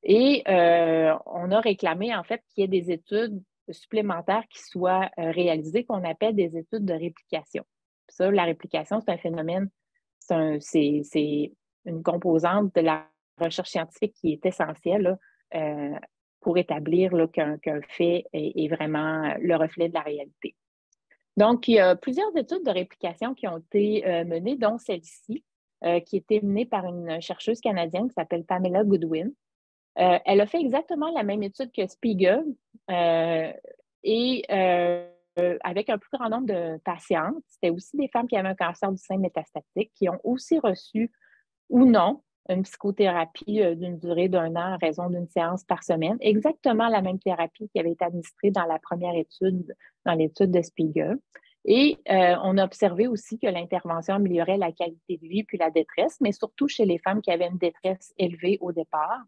Et on a réclamé, en fait, qu'il y ait des études supplémentaires qui soient réalisées qu'on appelle des études de réplication. Ça, la réplication, c'est un phénomène, c'est une composante de la recherche scientifique qui est essentielle là, pour établir qu'un fait est vraiment le reflet de la réalité. Donc, il y a plusieurs études de réplication qui ont été menées, dont celle-ci, qui a été menée par une chercheuse canadienne qui s'appelle Pamela Goodwin. Elle a fait exactement la même étude que Spiegel et avec un plus grand nombre de patientes. C'était aussi des femmes qui avaient un cancer du sein métastatique qui ont aussi reçu ou non une psychothérapie d'une durée d'1 an à raison d'une séance par semaine, exactement la même thérapie qui avait été administrée dans la première étude, dans l'étude de Spiegel. Et on a observé aussi que l'intervention améliorait la qualité de vie puis la détresse, mais surtout chez les femmes qui avaient une détresse élevée au départ.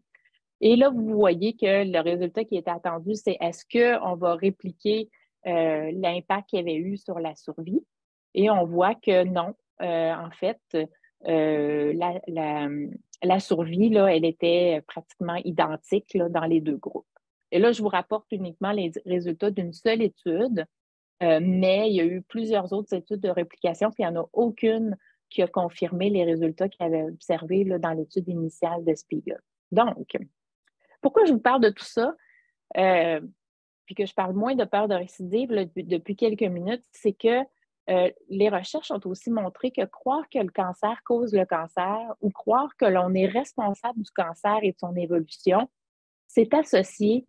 Et là, vous voyez que le résultat qui était attendu, c'est est-ce qu'on va répliquer l'impact qu'il y avait eu sur la survie? Et on voit que non. En fait, la survie, là, elle était pratiquement identique là, dans les deux groupes. Et là, je vous rapporte uniquement les résultats d'une seule étude, mais il y a eu plusieurs autres études de réplication, puis il n'y en a aucune qui a confirmé les résultats qu'il avait observés là, dans l'étude initiale de Spiegel. Donc, pourquoi je vous parle de tout ça, puis que je parle moins de peur de récidive là, depuis quelques minutes, c'est que les recherches ont aussi montré que croire que le cancer cause le cancer ou croire que l'on est responsable du cancer et de son évolution, c'est associé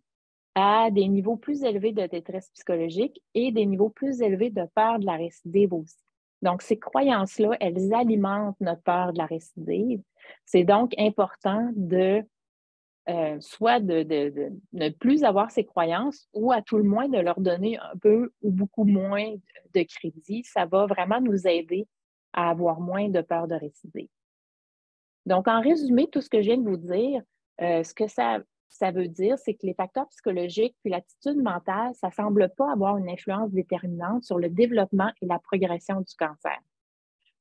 à des niveaux plus élevés de détresse psychologique et des niveaux plus élevés de peur de la récidive aussi. Donc, ces croyances-là, elles alimentent notre peur de la récidive. C'est donc important de soit de ne plus avoir ces croyances ou à tout le moins de leur donner un peu ou beaucoup moins de crédit. Ça va vraiment nous aider à avoir moins de peur de récidive. Donc, en résumé, tout ce que je viens de vous dire, ce que ça veut dire, c'est que les facteurs psychologiques puis l'attitude mentale, ça ne semble pas avoir une influence déterminante sur le développement et la progression du cancer.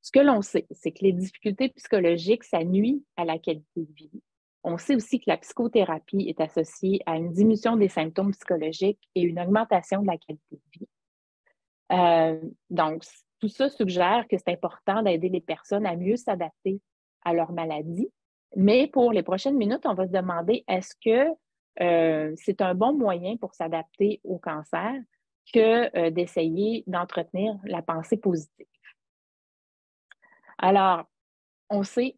Ce que l'on sait, c'est que les difficultés psychologiques, ça nuit à la qualité de vie. On sait aussi que la psychothérapie est associée à une diminution des symptômes psychologiques et une augmentation de la qualité de vie. Donc, tout ça suggère que c'est important d'aider les personnes à mieux s'adapter à leur maladie. Mais pour les prochaines minutes, on va se demander est-ce que c'est un bon moyen pour s'adapter au cancer que d'essayer d'entretenir la pensée positive. Alors, on sait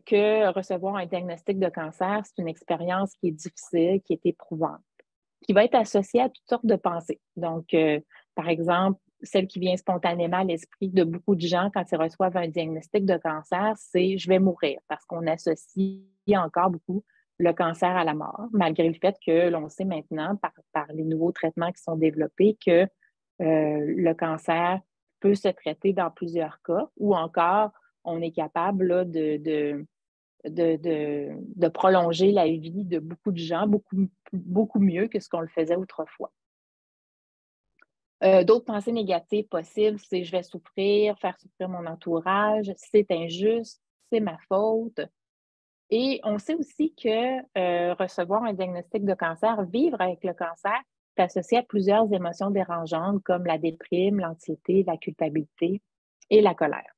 que recevoir un diagnostic de cancer, c'est une expérience qui est difficile, qui est éprouvante, qui va être associée à toutes sortes de pensées. Donc, par exemple, celle qui vient spontanément à l'esprit de beaucoup de gens quand ils reçoivent un diagnostic de cancer, c'est « je vais mourir » parce qu'on associe encore beaucoup le cancer à la mort, malgré le fait que l'on sait maintenant par les nouveaux traitements qui sont développés que le cancer peut se traiter dans plusieurs cas ou encore on est capable là, de prolonger la vie de beaucoup de gens, beaucoup mieux que ce qu'on le faisait autrefois. D'autres pensées négatives possibles, c'est « je vais souffrir, faire souffrir mon entourage, c'est injuste, c'est ma faute ». Et on sait aussi que recevoir un diagnostic de cancer, vivre avec le cancer, est associé à plusieurs émotions dérangeantes comme la déprime, l'anxiété, la culpabilité et la colère.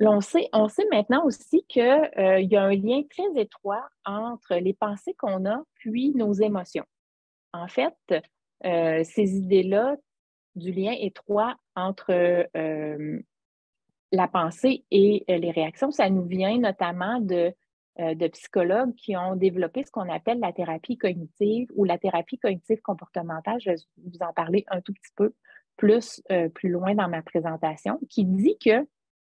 On sait maintenant aussi qu'il y a un lien très étroit entre les pensées qu'on a puis nos émotions. En fait, ces idées-là du lien étroit entre la pensée et les réactions, ça nous vient notamment de psychologues qui ont développé ce qu'on appelle la thérapie cognitive ou la thérapie cognitive comportementale. Je vais vous en parler un tout petit peu plus loin dans ma présentation, qui dit que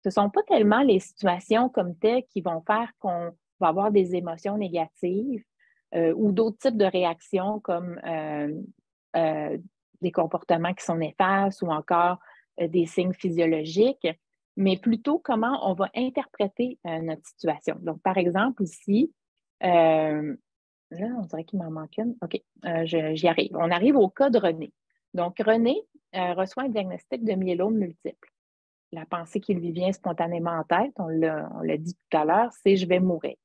ce ne sont pas tellement les situations comme telles qui vont faire qu'on va avoir des émotions négatives ou d'autres types de réactions comme des comportements qui sont néfastes ou encore des signes physiologiques, mais plutôt comment on va interpréter notre situation. Donc, par exemple, ici, là, on dirait qu'il m'en manque une. OK, j'y arrive. On arrive au cas de René. Donc, René reçoit un diagnostic de myélome multiple. La pensée qui lui vient spontanément en tête, on l'a dit tout à l'heure, c'est « je vais mourir ».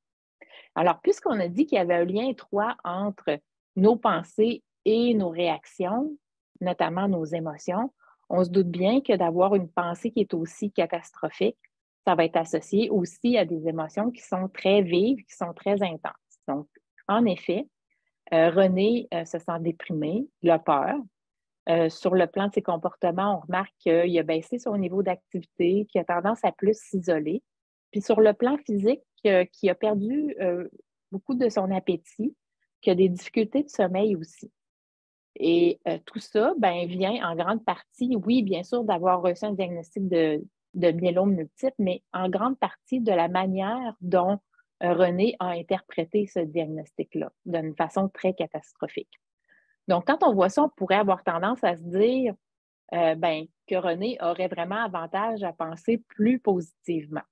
Alors, puisqu'on a dit qu'il y avait un lien étroit entre nos pensées et nos réactions, notamment nos émotions, on se doute bien que d'avoir une pensée qui est aussi catastrophique, ça va être associé aussi à des émotions qui sont très vives, qui sont très intenses. Donc, en effet, René se sent déprimé, il a peur. Sur le plan de ses comportements, on remarque qu'il a baissé son niveau d'activité, qu'il a tendance à plus s'isoler. Puis sur le plan physique, qu'il a perdu beaucoup de son appétit, qu'il a des difficultés de sommeil aussi. Et tout ça vient en grande partie, oui, bien sûr, d'avoir reçu un diagnostic de myélome multiple, mais en grande partie de la manière dont René a interprété ce diagnostic-là, d'une façon très catastrophique. Donc, quand on voit ça, on pourrait avoir tendance à se dire que René aurait vraiment avantage à penser plus positivement.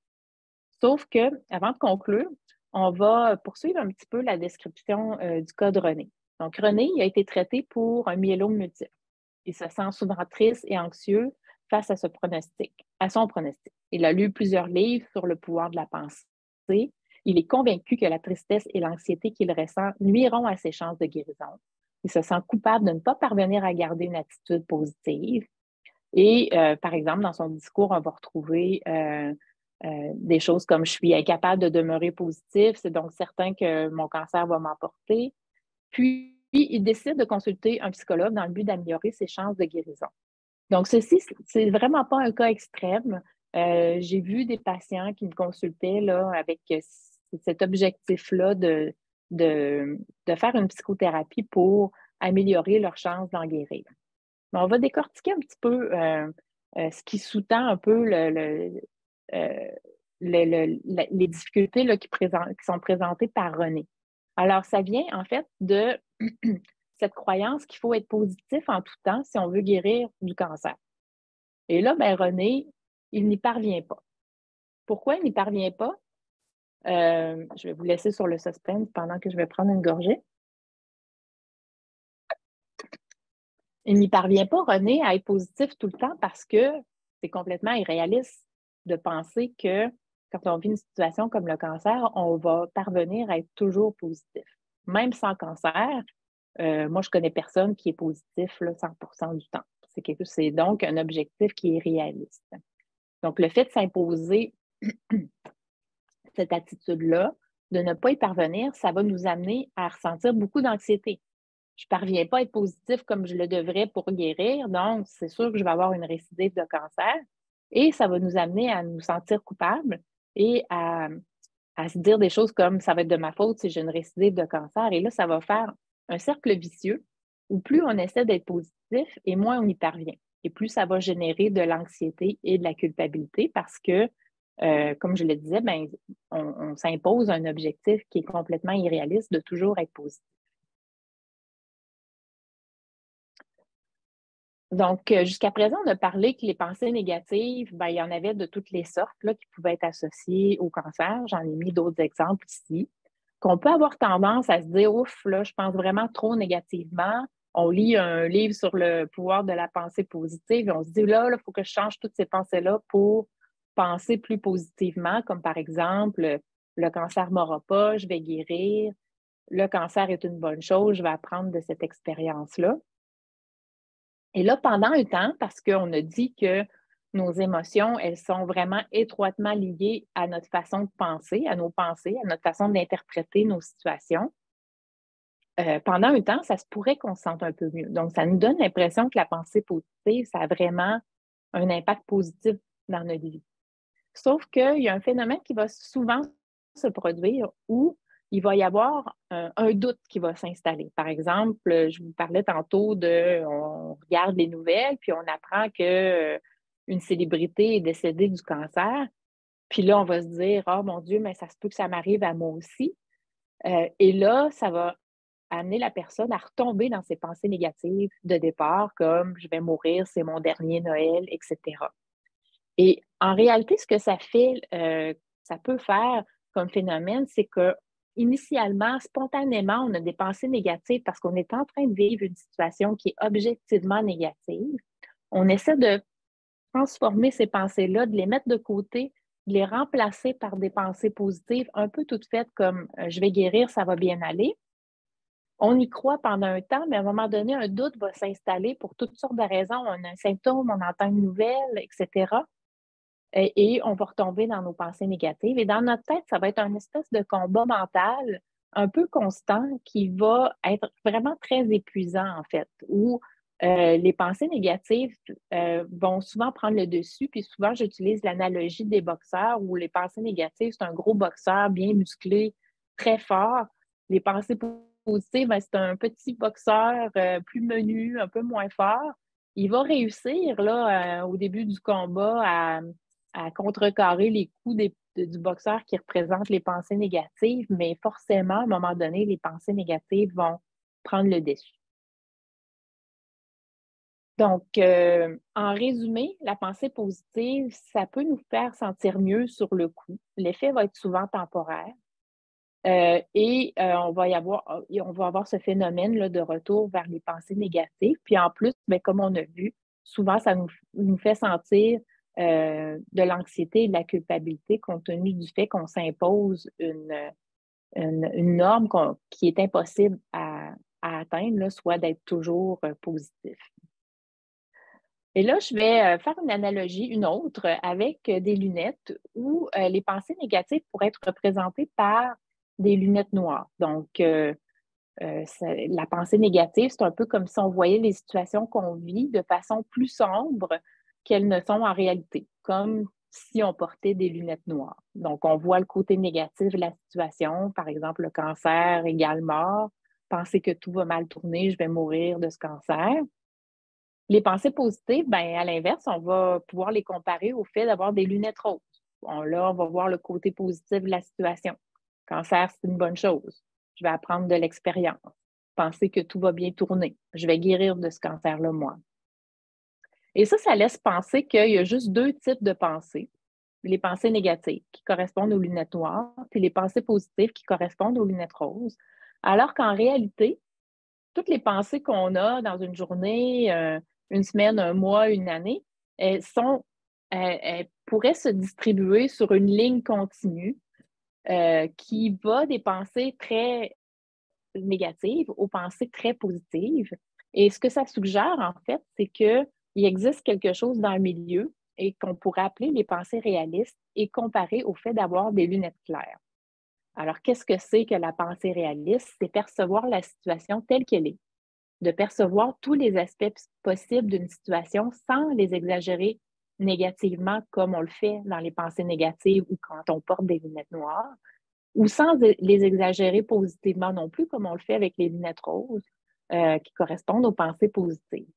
Sauf que, avant de conclure, on va poursuivre un petit peu la description du cas de René. Donc, René, il a été traité pour un myélome multiple. Il se sent souvent triste et anxieux face à son pronostic. Il a lu plusieurs livres sur le pouvoir de la pensée. Il est convaincu que la tristesse et l'anxiété qu'il ressent nuiront à ses chances de guérison. Il se sent coupable de ne pas parvenir à garder une attitude positive. Et, par exemple, dans son discours, on va retrouver des choses comme « je suis incapable de demeurer positif, c'est donc certain que mon cancer va m'emporter ». Puis, il décide de consulter un psychologue dans le but d'améliorer ses chances de guérison. Donc, ceci, c'est vraiment pas un cas extrême. J'ai vu des patients qui me consultaient là, avec cet objectif-là de faire une psychothérapie pour améliorer leurs chances d'en guérir. Mais on va décortiquer un petit peu ce qui sous-tend un peu les difficultés là, qui sont présentées par René. Alors, ça vient en fait de cette croyance qu'il faut être positif en tout temps si on veut guérir du cancer. Et là, René, il n'y parvient pas. Pourquoi il n'y parvient pas? Je vais vous laisser sur le suspense pendant que je vais prendre une gorgée. Il n'y parvient pas, René, à être positif tout le temps parce que c'est complètement irréaliste de penser que quand on vit une situation comme le cancer, on va parvenir à être toujours positif. Même sans cancer, moi, je connais personne qui est positif là, 100% du temps. C'est donc un objectif qui est réaliste. Donc, le fait de s'imposer cette attitude-là, de ne pas y parvenir, ça va nous amener à ressentir beaucoup d'anxiété. Je ne parviens pas à être positif comme je le devrais pour guérir, donc c'est sûr que je vais avoir une récidive de cancer et ça va nous amener à nous sentir coupables et à se dire des choses comme « ça va être de ma faute si j'ai une récidive de cancer ». Et là, ça va faire un cercle vicieux où plus on essaie d'être positif et moins on y parvient. Et plus ça va générer de l'anxiété et de la culpabilité parce que, comme je le disais, on s'impose un objectif qui est complètement irréaliste de toujours être positif. Donc, jusqu'à présent, on a parlé que les pensées négatives, il y en avait de toutes les sortes là, qui pouvaient être associées au cancer. J'en ai mis d'autres exemples ici. Qu'on peut avoir tendance à se dire, ouf, là, je pense vraiment trop négativement. On lit un livre sur le pouvoir de la pensée positive et on se dit, là, il faut que je change toutes ces pensées-là pour penser plus positivement, comme par exemple, le cancer ne m'aura pas, je vais guérir. Le cancer est une bonne chose, je vais apprendre de cette expérience-là. Et là, pendant un temps, parce qu'on a dit que nos émotions, elles sont vraiment étroitement liées à notre façon de penser, à nos pensées, à notre façon d'interpréter nos situations. Pendant un temps, ça se pourrait qu'on se sente un peu mieux. Donc, ça nous donne l'impression que la pensée positive, ça a vraiment un impact positif dans notre vie. Sauf qu'il y a un phénomène qui va souvent se produire où il va y avoir un doute qui va s'installer. Par exemple, je vous parlais tantôt on regarde les nouvelles, puis on apprend qu'une célébrité est décédée du cancer. Puis là, on va se dire, « Oh mon Dieu, mais ça se peut que ça m'arrive à moi aussi. » Et là, ça va amener la personne à retomber dans ses pensées négatives de départ, comme « je vais mourir, c'est mon dernier Noël », etc. Et en réalité, ce que ça fait, ça peut faire comme phénomène, c'est que initialement, spontanément, on a des pensées négatives parce qu'on est en train de vivre une situation qui est objectivement négative. On essaie de transformer ces pensées-là, de les mettre de côté, de les remplacer par des pensées positives, un peu toutes faites comme « je vais guérir, ça va bien aller ». On y croit pendant un temps, mais à un moment donné, un doute va s'installer pour toutes sortes de raisons. On a un symptôme, on entend une nouvelle, etc. Et on va retomber dans nos pensées négatives. Et dans notre tête, ça va être un espèce de combat mental un peu constant qui va être vraiment très épuisant, en fait, où les pensées négatives vont souvent prendre le dessus. Puis souvent, j'utilise l'analogie des boxeurs où les pensées négatives, c'est un gros boxeur bien musclé, très fort. Les pensées positives, ben, c'est un petit boxeur plus menu, un peu moins fort. Il va réussir là, au début du combat à contrecarrer les coups du boxeur qui représente les pensées négatives, mais forcément, à un moment donné, les pensées négatives vont prendre le dessus. Donc, en résumé, la pensée positive, ça peut nous faire sentir mieux sur le coup. L'effet va être souvent temporaire. On va avoir ce phénomène là, de retour vers les pensées négatives. Puis en plus, bien, comme on a vu, souvent, ça nous fait sentir de l'anxiété et de la culpabilité compte tenu du fait qu'on s'impose une norme qui est impossible à atteindre, là, soit d'être toujours positif. Et là, je vais faire une analogie, une autre, avec des lunettes où les pensées négatives pourraient être représentées par des lunettes noires. Donc, la pensée négative, c'est un peu comme si on voyait les situations qu'on vit de façon plus sombre qu'elles ne sont en réalité, comme si on portait des lunettes noires. Donc, on voit le côté négatif de la situation, par exemple, le cancer égale mort, penser que tout va mal tourner, je vais mourir de ce cancer. Les pensées positives, ben, à l'inverse, on va pouvoir les comparer au fait d'avoir des lunettes roses. Là, on va voir le côté positif de la situation. Cancer, c'est une bonne chose. Je vais apprendre de l'expérience. Penser que tout va bien tourner. Je vais guérir de ce cancer-là, moi. Et ça laisse penser qu'il y a juste deux types de pensées. Les pensées négatives qui correspondent aux lunettes noires, puis les pensées positives qui correspondent aux lunettes roses. Alors qu'en réalité, toutes les pensées qu'on a dans une journée, une semaine, un mois, une année, elles pourraient se distribuer sur une ligne continue qui va des pensées très négatives aux pensées très positives. Et ce que ça suggère, en fait, c'est qu'il existe quelque chose dans le milieu et qu'on pourrait appeler les pensées réalistes et comparer au fait d'avoir des lunettes claires. Alors, qu'est-ce que c'est que la pensée réaliste? C'est percevoir la situation telle qu'elle est, de percevoir tous les aspects possibles d'une situation sans les exagérer négativement comme on le fait dans les pensées négatives ou quand on porte des lunettes noires, ou sans les exagérer positivement non plus comme on le fait avec les lunettes roses qui correspondent aux pensées positives.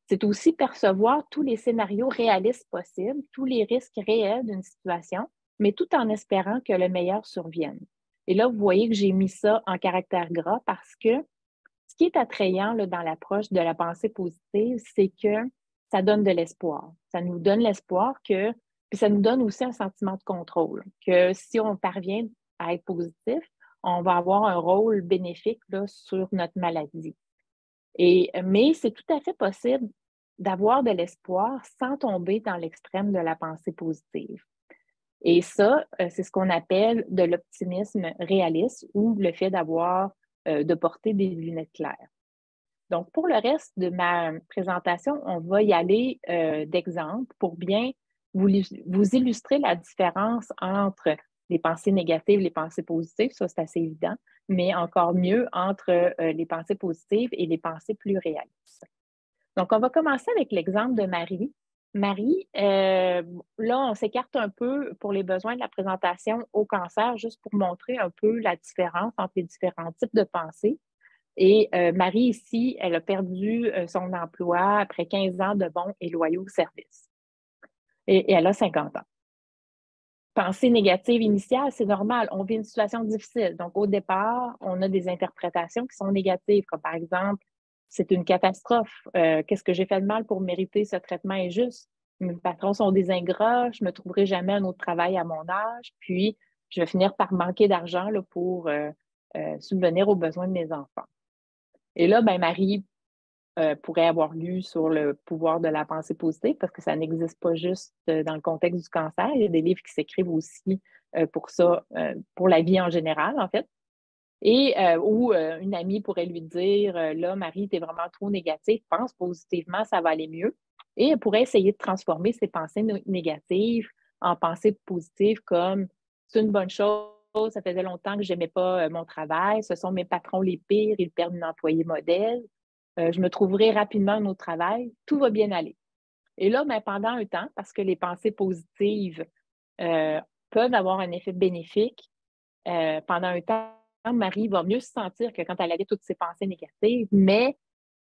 C'est aussi percevoir tous les scénarios réalistes possibles, tous les risques réels d'une situation, mais tout en espérant que le meilleur survienne. Et là, vous voyez que j'ai mis ça en caractère gras parce que ce qui est attrayant là, dans l'approche de la pensée positive, c'est que ça donne de l'espoir. Ça nous donne l'espoir puis ça nous donne aussi un sentiment de contrôle, que si on parvient à être positif, on va avoir un rôle bénéfique là, sur notre maladie. Mais c'est tout à fait possible d'avoir de l'espoir sans tomber dans l'extrême de la pensée positive. Et ça, c'est ce qu'on appelle de l'optimisme réaliste ou le fait de porter des lunettes claires. Donc, pour le reste de ma présentation, on va y aller d'exemples pour bien vous illustrer la différence entre les pensées négatives et les pensées positives. Ça, c'est assez évident, mais encore mieux entre les pensées positives et les pensées plus réalistes. Donc, on va commencer avec l'exemple de Marie. Marie, là, on s'écarte un peu pour les besoins de la présentation au cancer, juste pour montrer un peu la différence entre les différents types de pensées. Et Marie, ici, elle a perdu son emploi après 15 ans de bons et loyaux services. Et elle a 50 ans. Pensée négative initiale, c'est normal. On vit une situation difficile. Donc, au départ, on a des interprétations qui sont négatives, comme par exemple, c'est une catastrophe. Qu'est-ce que j'ai fait de mal pour mériter ce traitement injuste? Mes patrons sont des ingrats, je ne me trouverai jamais un autre travail à mon âge, puis je vais finir par manquer d'argent là, pour subvenir aux besoins de mes enfants. Et là, ben, Marie pourrait avoir lu sur le pouvoir de la pensée positive parce que ça n'existe pas juste dans le contexte du cancer. Il y a des livres qui s'écrivent aussi pour ça, pour la vie en général, en fait. Ou une amie pourrait lui dire, là, Marie, tu es vraiment trop négative, pense positivement, ça va aller mieux. Et elle pourrait essayer de transformer ses pensées négatives en pensées positives comme c'est une bonne chose, ça faisait longtemps que je n'aimais pas mon travail, ce sont mes patrons les pires, ils perdent une employée modèle, je me trouverai rapidement un autre travail, tout va bien aller. Et là, ben, pendant un temps, parce que les pensées positives peuvent avoir un effet bénéfique, pendant un temps, Marie va mieux se sentir que quand elle avait toutes ses pensées négatives, mais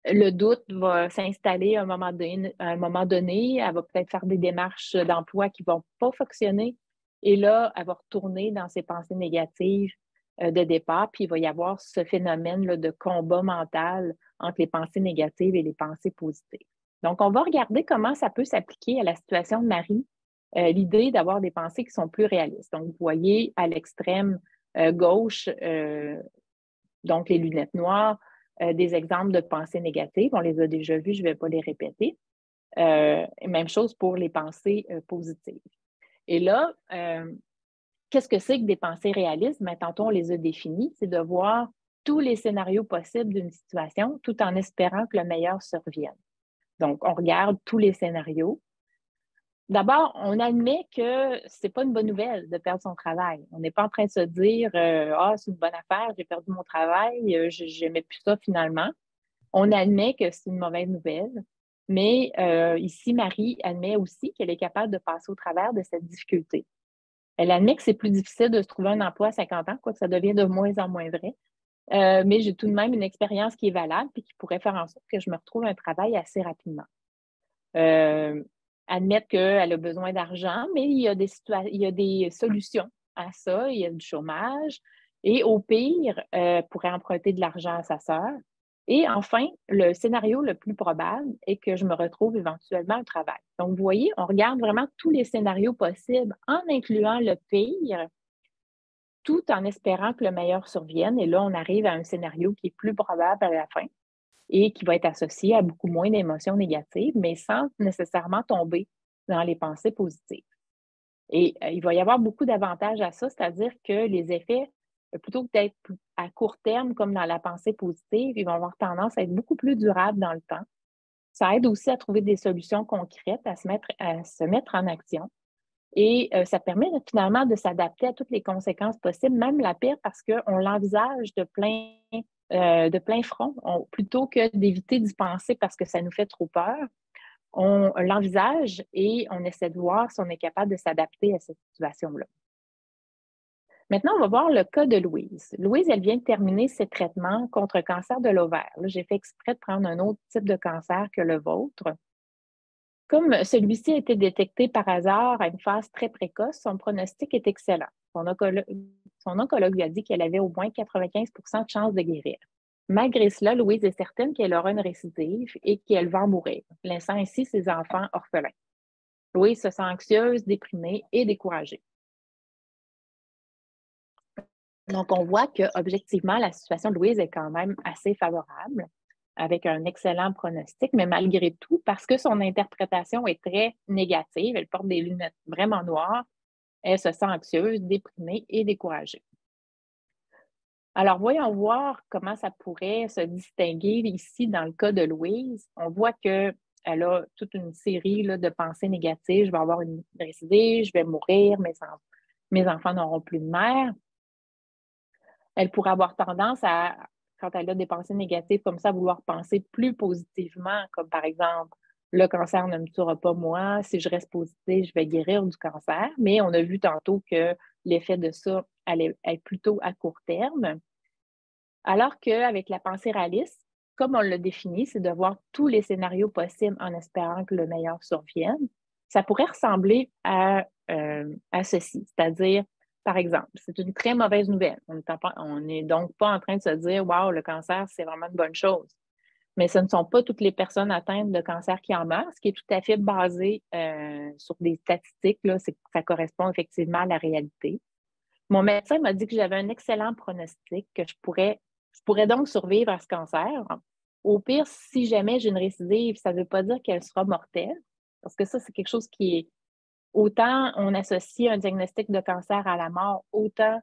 le doute va s'installer à un moment donné. Elle va peut-être faire des démarches d'emploi qui ne vont pas fonctionner. Et là, elle va retourner dans ses pensées négatives de départ, puis il va y avoir ce phénomène là, de combat mental entre les pensées négatives et les pensées positives. Donc, on va regarder comment ça peut s'appliquer à la situation de Marie, l'idée d'avoir des pensées qui sont plus réalistes. Donc, vous voyez à l'extrême gauche, donc les lunettes noires, des exemples de pensées négatives. On les a déjà vus, je ne vais pas les répéter. Même chose pour les pensées positives. Et là, qu'est-ce que c'est que des pensées réalistes? Mais tantôt, on les a définies. C'est de voir tous les scénarios possibles d'une situation tout en espérant que le meilleur survienne. Donc, on regarde tous les scénarios. D'abord, on admet que ce n'est pas une bonne nouvelle de perdre son travail. On n'est pas en train de se dire ah, c'est une bonne affaire, j'ai perdu mon travail, je n'aimais plus ça finalement. On admet que c'est une mauvaise nouvelle, mais ici, Marie admet aussi qu'elle est capable de passer au travers de cette difficulté. Elle admet que c'est plus difficile de se trouver un emploi à 50 ans, quoique ça devient de moins en moins vrai. Mais j'ai tout de même une expérience qui est valable et qui pourrait faire en sorte que je me retrouve un travail assez rapidement. Admettre qu'elle a besoin d'argent, mais il y a des solutions à ça. Il y a du chômage et au pire, pourrait emprunter de l'argent à sa sœur. Et enfin, le scénario le plus probable est que je me retrouve éventuellement un travail. Donc, vous voyez, on regarde vraiment tous les scénarios possibles en incluant le pire, tout en espérant que le meilleur survienne. Et là, on arrive à un scénario qui est plus probable à la fin et qui va être associé à beaucoup moins d'émotions négatives, mais sans nécessairement tomber dans les pensées positives. Et il va y avoir beaucoup d'avantages à ça, c'est-à-dire que les effets, plutôt que d'être à court terme comme dans la pensée positive, ils vont avoir tendance à être beaucoup plus durables dans le temps. Ça aide aussi à trouver des solutions concrètes, à se mettre en action. Et ça permet finalement de s'adapter à toutes les conséquences possibles, même la pire, parce qu'on l'envisage de plein front, plutôt que d'éviter d'y penser parce que ça nous fait trop peur. On l'envisage et on essaie de voir si on est capable de s'adapter à cette situation-là. Maintenant, on va voir le cas de Louise. Louise, elle vient de terminer ses traitements contre le cancer de l'ovaire. Là, j'ai fait exprès de prendre un autre type de cancer que le vôtre. Comme celui-ci a été détecté par hasard à une phase très précoce, son pronostic est excellent. Son oncologue lui a dit qu'elle avait au moins 95 de chances de guérir. Malgré cela, Louise est certaine qu'elle aura une récidive et qu'elle va en mourir, laissant ainsi ses enfants orphelins. Louise se sent anxieuse, déprimée et découragée. Donc, on voit qu'objectivement, la situation de Louise est quand même assez favorable, avec un excellent pronostic, mais malgré tout, parce que son interprétation est très négative, elle porte des lunettes vraiment noires, elle se sent anxieuse, déprimée et découragée. Alors, voyons voir comment ça pourrait se distinguer ici dans le cas de Louise. On voit qu'elle a toute une série là, de pensées négatives. Je vais avoir une récidive, je vais mourir, mes enfants n'auront plus de mère. Elle pourrait avoir tendance à, quand elle a des pensées négatives comme ça, à vouloir penser plus positivement, comme par exemple, le cancer ne me tuera pas moi, si je reste positive, je vais guérir du cancer. Mais on a vu tantôt que l'effet de ça allait être plutôt à court terme. Alors qu'avec la pensée réaliste, comme on l'a défini, c'est de voir tous les scénarios possibles en espérant que le meilleur survienne. Ça pourrait ressembler à ceci, c'est-à-dire, par exemple, c'est une très mauvaise nouvelle. On n'est donc pas en train de se dire « Wow, le cancer, c'est vraiment une bonne chose ». Mais ce ne sont pas toutes les personnes atteintes de cancer qui en meurent, ce qui est tout à fait basé sur des statistiques. Là, ça correspond effectivement à la réalité. Mon médecin m'a dit que j'avais un excellent pronostic, que je pourrais donc survivre à ce cancer. Au pire, si jamais j'ai une récidive, ça ne veut pas dire qu'elle sera mortelle, parce que ça, c'est quelque chose qui est... Autant on associe un diagnostic de cancer à la mort, autant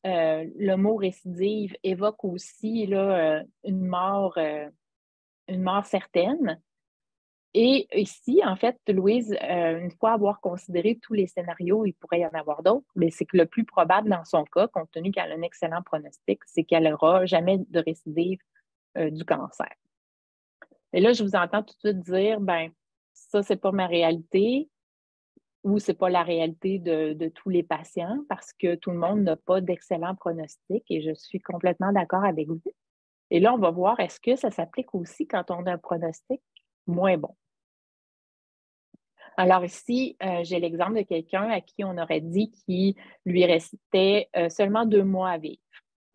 le mot récidive évoque aussi là, une mort certaine. Et ici, en fait, Louise, une fois avoir considéré tous les scénarios, il pourrait y en avoir d'autres, mais c'est que le plus probable dans son cas, compte tenu qu'elle a un excellent pronostic, c'est qu'elle n'aura jamais de récidive du cancer. Et là, je vous entends tout de suite dire, ben ça, c'est pas ma réalité ou c'est pas la réalité de tous les patients parce que tout le monde n'a pas d'excellent pronostic et je suis complètement d'accord avec vous. Et là, on va voir, est-ce que ça s'applique aussi quand on a un pronostic moins bon? Alors ici, j'ai l'exemple de quelqu'un à qui on aurait dit qu'il lui restait seulement 2 mois à vivre.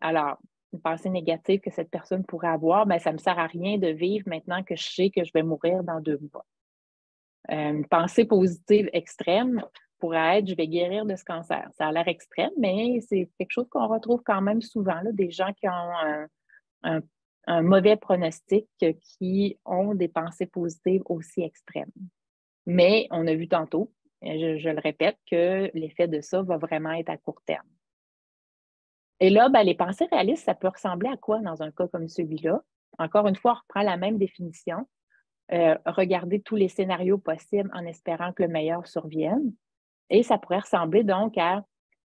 Alors, une pensée négative que cette personne pourrait avoir, bien, ça ne me sert à rien de vivre maintenant que je sais que je vais mourir dans 2 mois. Une pensée positive extrême pourrait être « je vais guérir de ce cancer ». Ça a l'air extrême, mais c'est quelque chose qu'on retrouve quand même souvent, là, des gens qui ont un mauvais pronostic qui ont des pensées positives aussi extrêmes. Mais on a vu tantôt, je le répète, que l'effet de ça va vraiment être à court terme. Et là, ben, les pensées réalistes, ça peut ressembler à quoi dans un cas comme celui-là? Encore une fois, on reprend la même définition. Regarder tous les scénarios possibles en espérant que le meilleur survienne. Et ça pourrait ressembler donc à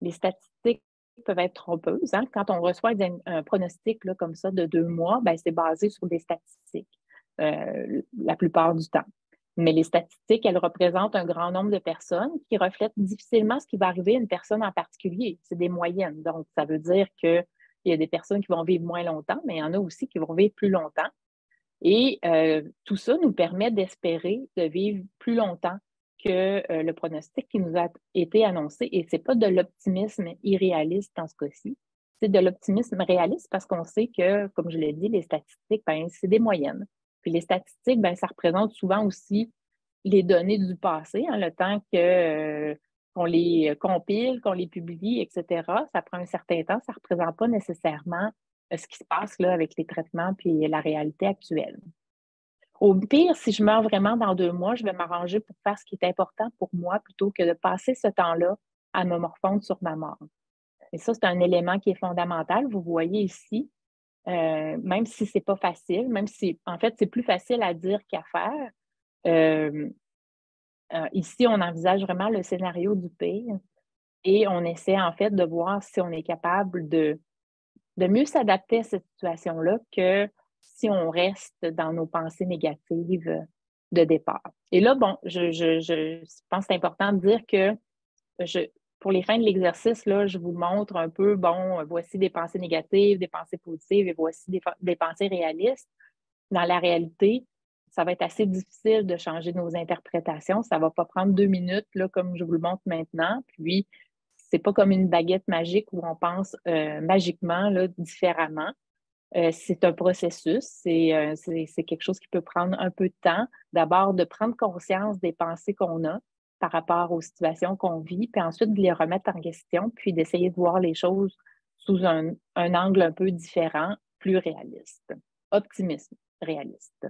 les statistiques peuvent être trompeuses. Hein? Quand on reçoit un pronostic là, comme ça de 2 mois, ben, c'est basé sur des statistiques la plupart du temps. Mais les statistiques, elles représentent un grand nombre de personnes qui reflètent difficilement ce qui va arriver à une personne en particulier. C'est des moyennes. Donc, ça veut dire qu'il y a des personnes qui vont vivre moins longtemps, mais il y en a aussi qui vont vivre plus longtemps. Et tout ça nous permet d'espérer de vivre plus longtemps que le pronostic qui nous a été annoncé. Et ce n'est pas de l'optimisme irréaliste dans ce cas-ci, c'est de l'optimisme réaliste parce qu'on sait que, comme je l'ai dit, les statistiques, ben, c'est des moyennes. Puis les statistiques, ben, ça représente souvent aussi les données du passé, hein, le temps qu'on les compile, qu'on les publie, etc. Ça prend un certain temps, ça ne représente pas nécessairement ce qui se passe là, avec les traitements puis la réalité actuelle. Au pire, si je meurs vraiment dans 2 mois, je vais m'arranger pour faire ce qui est important pour moi plutôt que de passer ce temps-là à me morfondre sur ma mort. Et ça, c'est un élément qui est fondamental. Vous voyez ici, même si ce n'est pas facile, même si, en fait, c'est plus facile à dire qu'à faire, ici, on envisage vraiment le scénario du pire et on essaie, en fait, de voir si on est capable de mieux s'adapter à cette situation-là que si on reste dans nos pensées négatives de départ. Et là, bon, je pense que c'est important de dire que pour les fins de l'exercice, là, je vous montre un peu, bon, voici des pensées négatives, des pensées positives et voici des pensées réalistes. Dans la réalité, ça va être assez difficile de changer nos interprétations. Ça ne va pas prendre 2 minutes, là, comme je vous le montre maintenant. Puis, c'est pas comme une baguette magique où on pense magiquement là, différemment. C'est un processus, c'est quelque chose qui peut prendre un peu de temps. D'abord, de prendre conscience des pensées qu'on a par rapport aux situations qu'on vit, puis ensuite de les remettre en question, puis d'essayer de voir les choses sous un angle un peu différent, plus réaliste. Optimisme réaliste.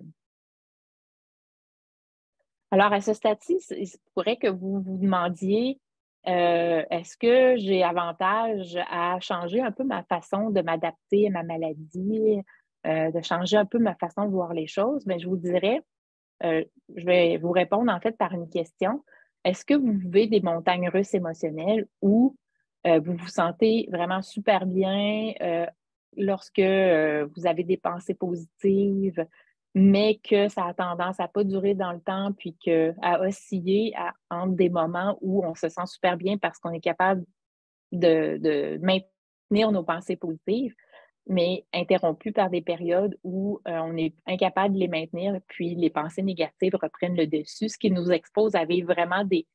Alors, à ce stade-ci, il se pourrait que vous vous demandiez est-ce que j'ai avantage à changer un peu ma façon de m'adapter à ma maladie, de changer un peu ma façon de voir les choses? Bien, je vous dirais, je vais vous répondre en fait par une question. Est-ce que vous vivez des montagnes russes émotionnelles où vous vous sentez vraiment super bien lorsque vous avez des pensées positives, mais que ça a tendance à ne pas durer dans le temps, puis à osciller entre des moments où on se sent super bien parce qu'on est capable de maintenir nos pensées positives, mais interrompu par des périodes où on est incapable de les maintenir, puis les pensées négatives reprennent le dessus, ce qui nous expose à vivre vraiment des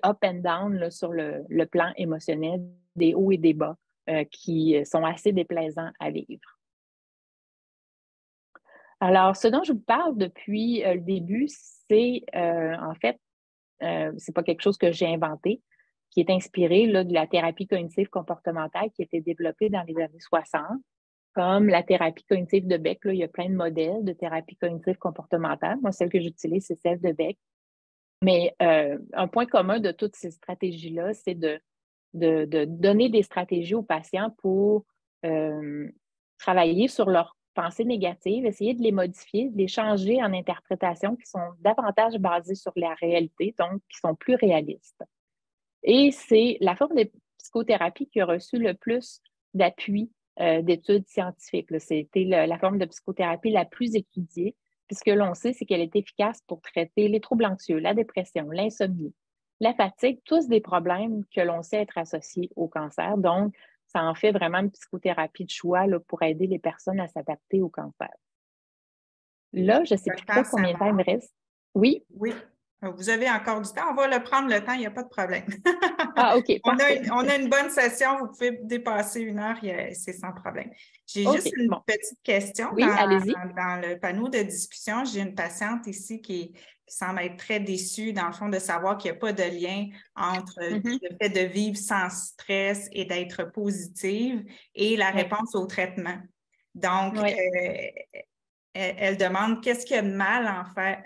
up and down là, sur le plan émotionnel, des hauts et des bas qui sont assez déplaisants à vivre. Alors, ce dont je vous parle depuis le début, c'est en fait, c'est pas quelque chose que j'ai inventé, qui est inspiré là, de la thérapie cognitive comportementale qui a été développée dans les années 60, comme la thérapie cognitive de Beck. Là, il y a plein de modèles de thérapie cognitive comportementale. Moi, celle que j'utilise, c'est celle de Beck. Mais un point commun de toutes ces stratégies-là, c'est de de donner des stratégies aux patients pour travailler sur leurs pensées négatives, essayer de les modifier, de les changer en interprétations qui sont davantage basées sur la réalité, donc qui sont plus réalistes. Et c'est la forme de psychothérapie qui a reçu le plus d'appui d'études scientifiques. C'était la forme de psychothérapie la plus étudiée, puisque l'on sait, c'est qu'elle est efficace pour traiter les troubles anxieux, la dépression, l'insomnie, la fatigue, tous des problèmes que l'on sait être associés au cancer. Donc, ça en fait vraiment une psychothérapie de choix là, pour aider les personnes à s'adapter au cancer. Là, je ne sais plus trop combien de temps il me reste. Oui? Oui. Vous avez encore du temps. On va le prendre le temps, il n'y a pas de problème. Ah, OK, parfait. On a une bonne session, vous pouvez dépasser 1 heure, c'est sans problème. J'ai juste une petite question. Oui, allez-y. Dans le panneau de discussion, j'ai une patiente ici qui semble être très déçue, dans le fond, de savoir qu'il n'y a pas de lien entre le fait de vivre sans stress et d'être positive et la réponse au traitement. Donc, elle demande qu'est-ce qu'il y a de mal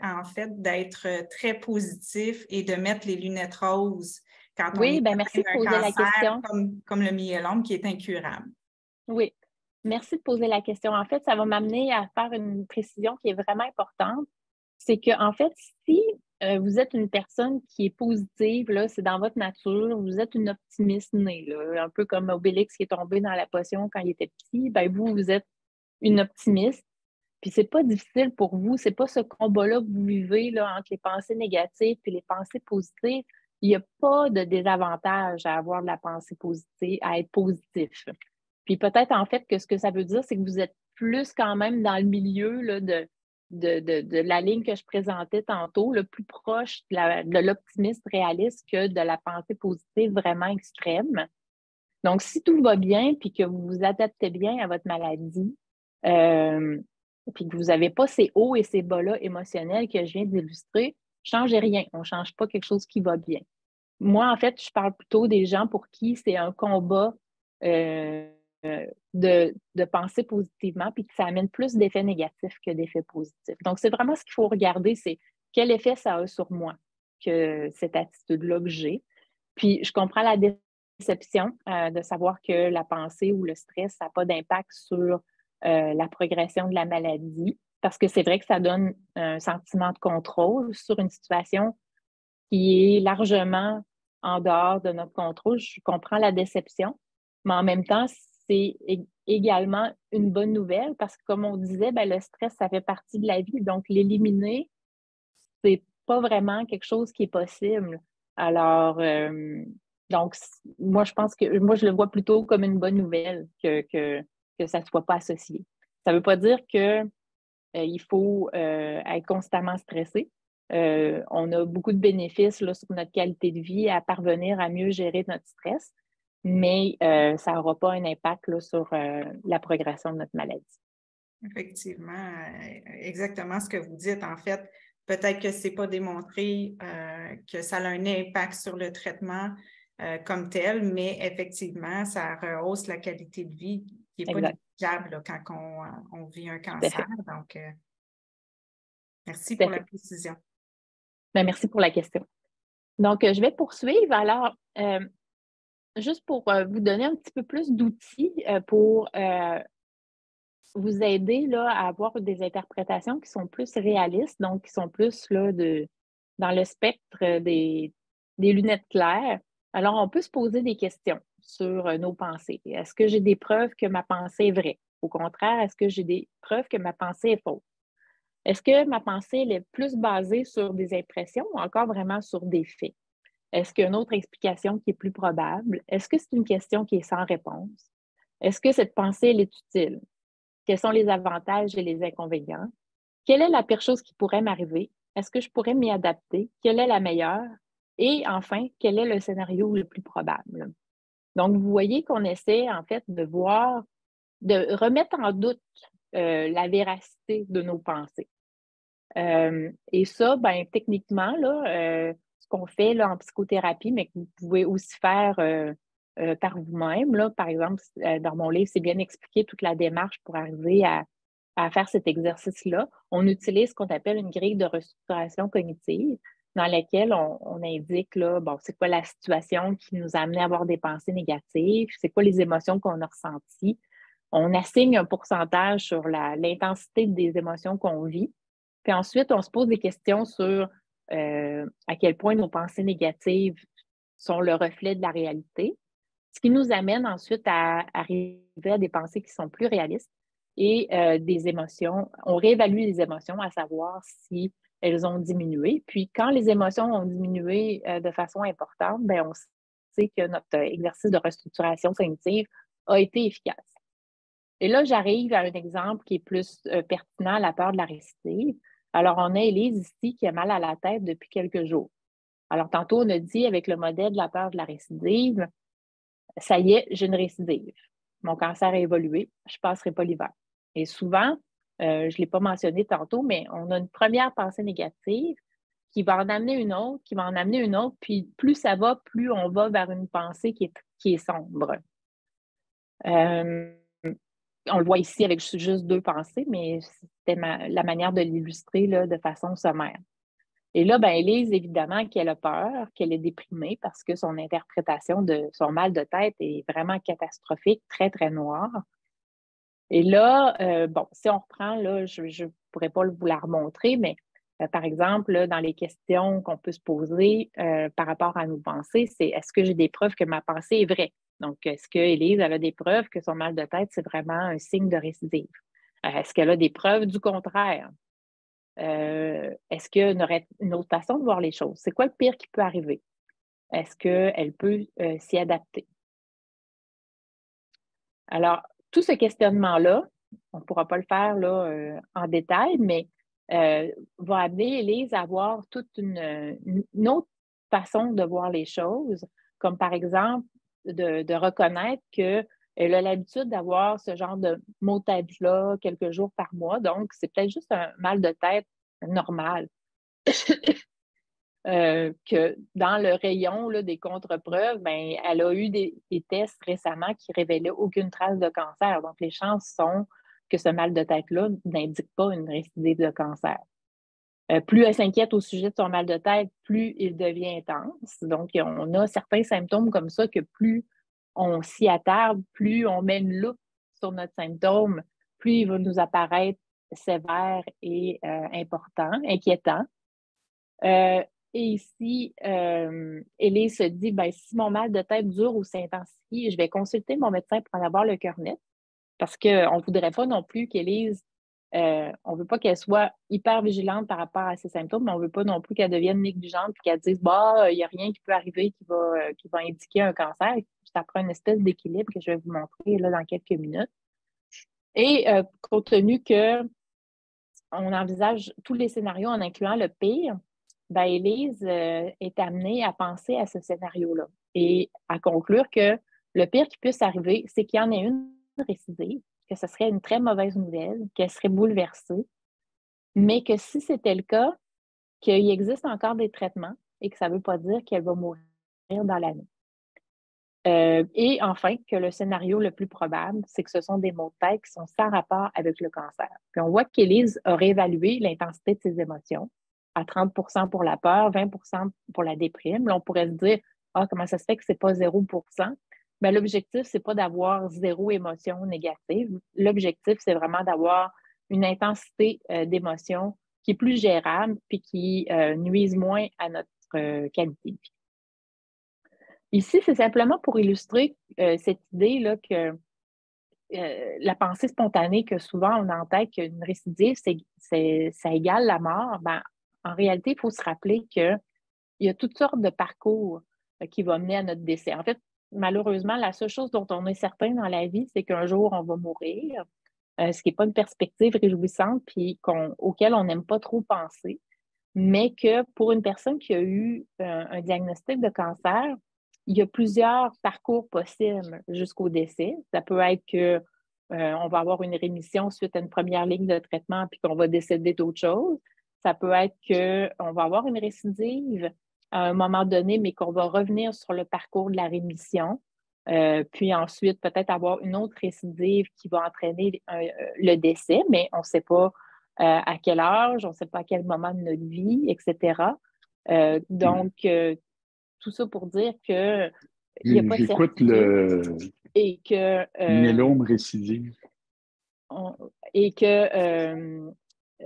en fait d'être très positif et de mettre les lunettes roses quand on est merci de poser la question. Comme le myélome qui est incurable. Oui, merci de poser la question. En fait, ça va m'amener à faire une précision qui est vraiment importante. C'est qu'en fait, si vous êtes une personne qui est positive, là, c'est dans votre nature, vous êtes une optimiste née, là, un peu comme Obélix qui est tombé dans la potion quand il était petit, ben vous êtes une optimiste. Puis c'est pas difficile pour vous, c'est pas ce combat-là que vous vivez là, entre les pensées négatives et les pensées positives. Il n'y a pas de désavantage à avoir de la pensée positive, à être positif. Puis peut-être en fait que ce que ça veut dire, c'est que vous êtes plus quand même dans le milieu là, de la ligne que je présentais tantôt, le plus proche de l'optimiste réaliste que de la pensée positive vraiment extrême. Donc, si tout va bien puis que vous vous adaptez bien à votre maladie, puis que vous n'avez pas ces hauts et ces bas-là émotionnels que je viens d'illustrer, changez rien. On ne change pas quelque chose qui va bien. Moi, en fait, je parle plutôt des gens pour qui c'est un combat de penser positivement puis que ça amène plus d'effets négatifs que d'effets positifs. Donc, c'est vraiment ce qu'il faut regarder, c'est quel effet ça a sur moi, que cette attitude-là que j'ai. Puis, je comprends la déception de savoir que la pensée ou le stress, ça n'a pas d'impact sur la progression de la maladie, parce que c'est vrai que ça donne un sentiment de contrôle sur une situation qui est largement en dehors de notre contrôle. Je comprends la déception, mais en même temps, c'est également une bonne nouvelle parce que, comme on disait, ben, le stress, ça fait partie de la vie. Donc, l'éliminer, c'est pas vraiment quelque chose qui est possible. Alors, donc, moi, je pense que moi, je le vois plutôt comme une bonne nouvelle que ça ne soit pas associé. Ça ne veut pas dire qu'il faut être constamment stressé. On a beaucoup de bénéfices là, sur notre qualité de vie à parvenir à mieux gérer notre stress, mais ça n'aura pas un impact là, sur la progression de notre maladie. Effectivement, exactement ce que vous dites. En fait, peut-être que ce n'est pas démontré que ça a un impact sur le traitement comme tel, mais effectivement, ça rehausse la qualité de vie qui n'est pas négligeable quand on vit un cancer. Donc, merci pour la précision. Bien, merci pour la question. Donc, je vais poursuivre. Alors, juste pour vous donner un petit peu plus d'outils pour vous aider là, à avoir des interprétations qui sont plus réalistes, donc qui sont plus là, dans le spectre des lunettes claires. Alors, on peut se poser des questions sur nos pensées. Est-ce que j'ai des preuves que ma pensée est vraie? Au contraire, est-ce que j'ai des preuves que ma pensée est fausse? Est-ce que ma pensée elle est plus basée sur des impressions ou encore vraiment sur des faits? Est-ce qu'il y a une autre explication qui est plus probable? Est-ce que c'est une question qui est sans réponse? Est-ce que cette pensée elle est utile? Quels sont les avantages et les inconvénients? Quelle est la pire chose qui pourrait m'arriver? Est-ce que je pourrais m'y adapter? Quelle est la meilleure? Et enfin, quel est le scénario le plus probable? Donc, vous voyez qu'on essaie en fait de voir, de remettre en doute la véracité de nos pensées. Et ça, ben, techniquement, là, ce qu'on fait là, en psychothérapie, mais que vous pouvez aussi faire par vous-même, là, par exemple, dans mon livre, c'est bien expliqué toute la démarche pour arriver à faire cet exercice-là. On utilise ce qu'on appelle une grille de restructuration cognitive. dans laquelle on indique, là, bon, c'est quoi la situation qui nous a amené à avoir des pensées négatives, c'est quoi les émotions qu'on a ressenties. On assigne un pourcentage sur l'intensité des émotions qu'on vit. Puis ensuite, on se pose des questions sur à quel point nos pensées négatives sont le reflet de la réalité, ce qui nous amène ensuite à arriver à des pensées qui sont plus réalistes et des émotions. On réévalue les émotions à savoir si elles ont diminué. Puis quand les émotions ont diminué de façon importante, bien, on sait que notre exercice de restructuration cognitive a été efficace. Et là, j'arrive à un exemple qui est plus pertinent à la peur de la récidive. Alors, on a Élise ici qui a mal à la tête depuis quelques jours. Alors, tantôt, on a dit avec le modèle de la peur de la récidive, ça y est, j'ai une récidive. Mon cancer a évolué, je ne passerai pas l'hiver. Et souvent, je ne l'ai pas mentionné tantôt, mais on a une première pensée négative qui va en amener une autre, qui va en amener une autre, puis plus ça va, plus on va vers une pensée qui est sombre. On le voit ici avec juste 2 pensées, mais c'était la manière de l'illustrer de façon sommaire. Et là, ben, Élise, évidemment, qu'elle a peur, qu'elle est déprimée parce que son interprétation de son mal de tête est vraiment catastrophique, très, très noire. Et là, bon, si on reprend, là, je ne pourrais pas vous la remontrer, mais par exemple, là, dans les questions qu'on peut se poser par rapport à nos pensées, c'est est-ce que j'ai des preuves que ma pensée est vraie? Donc, est-ce qu'Élise a des preuves que son mal de tête, c'est vraiment un signe de récidive? Est-ce qu'elle a des preuves du contraire? Est-ce qu'il y aurait une autre façon de voir les choses? C'est quoi le pire qui peut arriver? Est-ce qu'elle peut s'y adapter? Alors, tout ce questionnement-là, on ne pourra pas le faire là, en détail, mais va amener Élise à avoir toute une autre façon de voir les choses, comme par exemple de reconnaître qu'elle a l'habitude d'avoir ce genre de maux de tête-là quelques jours par mois, donc c'est peut-être juste un mal de tête normal. Que dans le rayon là, des contre-preuves, ben, elle a eu des tests récemment qui révélaient aucune trace de cancer. Donc, les chances sont que ce mal de tête-là n'indique pas une récidive de cancer. Plus elle s'inquiète au sujet de son mal de tête, plus il devient intense. Donc, on a certains symptômes comme ça que plus on s'y attarde, plus on met une loupe sur notre symptôme, plus il va nous apparaître sévère et important, inquiétant. Et ici, Élise se dit, ben, si mon mal de tête dure ou s'intensifie, je vais consulter mon médecin pour en avoir le cœur net, parce qu'on ne voudrait pas non plus qu'Élise, on ne veut pas qu'elle soit hyper vigilante par rapport à ses symptômes, mais on ne veut pas non plus qu'elle devienne négligente et qu'elle dise, bah, il n'y a rien qui peut arriver qui va indiquer un cancer. Ça prend une espèce d'équilibre que je vais vous montrer là, dans quelques minutes. Et compte tenu qu'on envisage tous les scénarios en incluant le pire, ben, Élise est amenée à penser à ce scénario-là et à conclure que le pire qui puisse arriver, c'est qu'il y en ait une récidive, que ce serait une très mauvaise nouvelle, qu'elle serait bouleversée, mais que si c'était le cas, qu'il existe encore des traitements et que ça ne veut pas dire qu'elle va mourir dans l'année. Et enfin, que le scénario le plus probable, c'est que ce sont des maux de tête qui sont sans rapport avec le cancer. Puis on voit qu'Élise a réévalué l'intensité de ses émotions à 30 pour la peur, 20 pour la déprime. Là, on pourrait se dire, ah, comment ça se fait que ce n'est pas 0 Bien, l'objectif, ce n'est pas d'avoir 0 émotion négative. L'objectif, c'est vraiment d'avoir une intensité d'émotion qui est plus gérable puis qui nuise moins à notre qualité de vie. Ici, c'est simplement pour illustrer cette idée-là que la pensée spontanée que souvent on a en tête qu'une récidive, ça égale la mort. Ben, en réalité, il faut se rappeler qu'il y a toutes sortes de parcours qui vont mener à notre décès. En fait, malheureusement, la seule chose dont on est certain dans la vie, c'est qu'un jour, on va mourir, ce qui n'est pas une perspective réjouissante puis auquel on n'aime pas trop penser, mais que pour une personne qui a eu un diagnostic de cancer, il y a plusieurs parcours possibles jusqu'au décès. Ça peut être qu'on va avoir une rémission suite à une première ligne de traitement puis qu'on va décéder d'autre chose. Ça peut être qu'on va avoir une récidive à un moment donné, mais qu'on va revenir sur le parcours de la rémission. Puis ensuite, peut-être avoir une autre récidive qui va entraîner le décès, mais on ne sait pas à quel âge, on ne sait pas à quel moment de notre vie, etc. Donc, tout ça pour dire que il n'y a pas de J'écoute certitude le et que myélome récidive.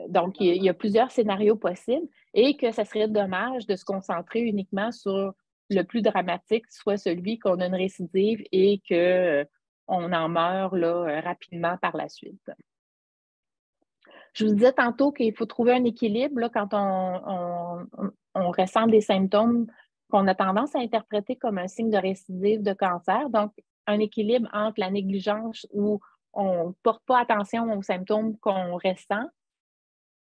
Donc, il y a plusieurs scénarios possibles et que ça serait dommage de se concentrer uniquement sur le plus dramatique, soit celui qu'on a une récidive et qu'on en meurt là, rapidement par la suite. Je vous disais tantôt qu'il faut trouver un équilibre là, quand on ressent des symptômes qu'on a tendance à interpréter comme un signe de récidive de cancer. Donc, un équilibre entre la négligence où on ne porte pas attention aux symptômes qu'on ressent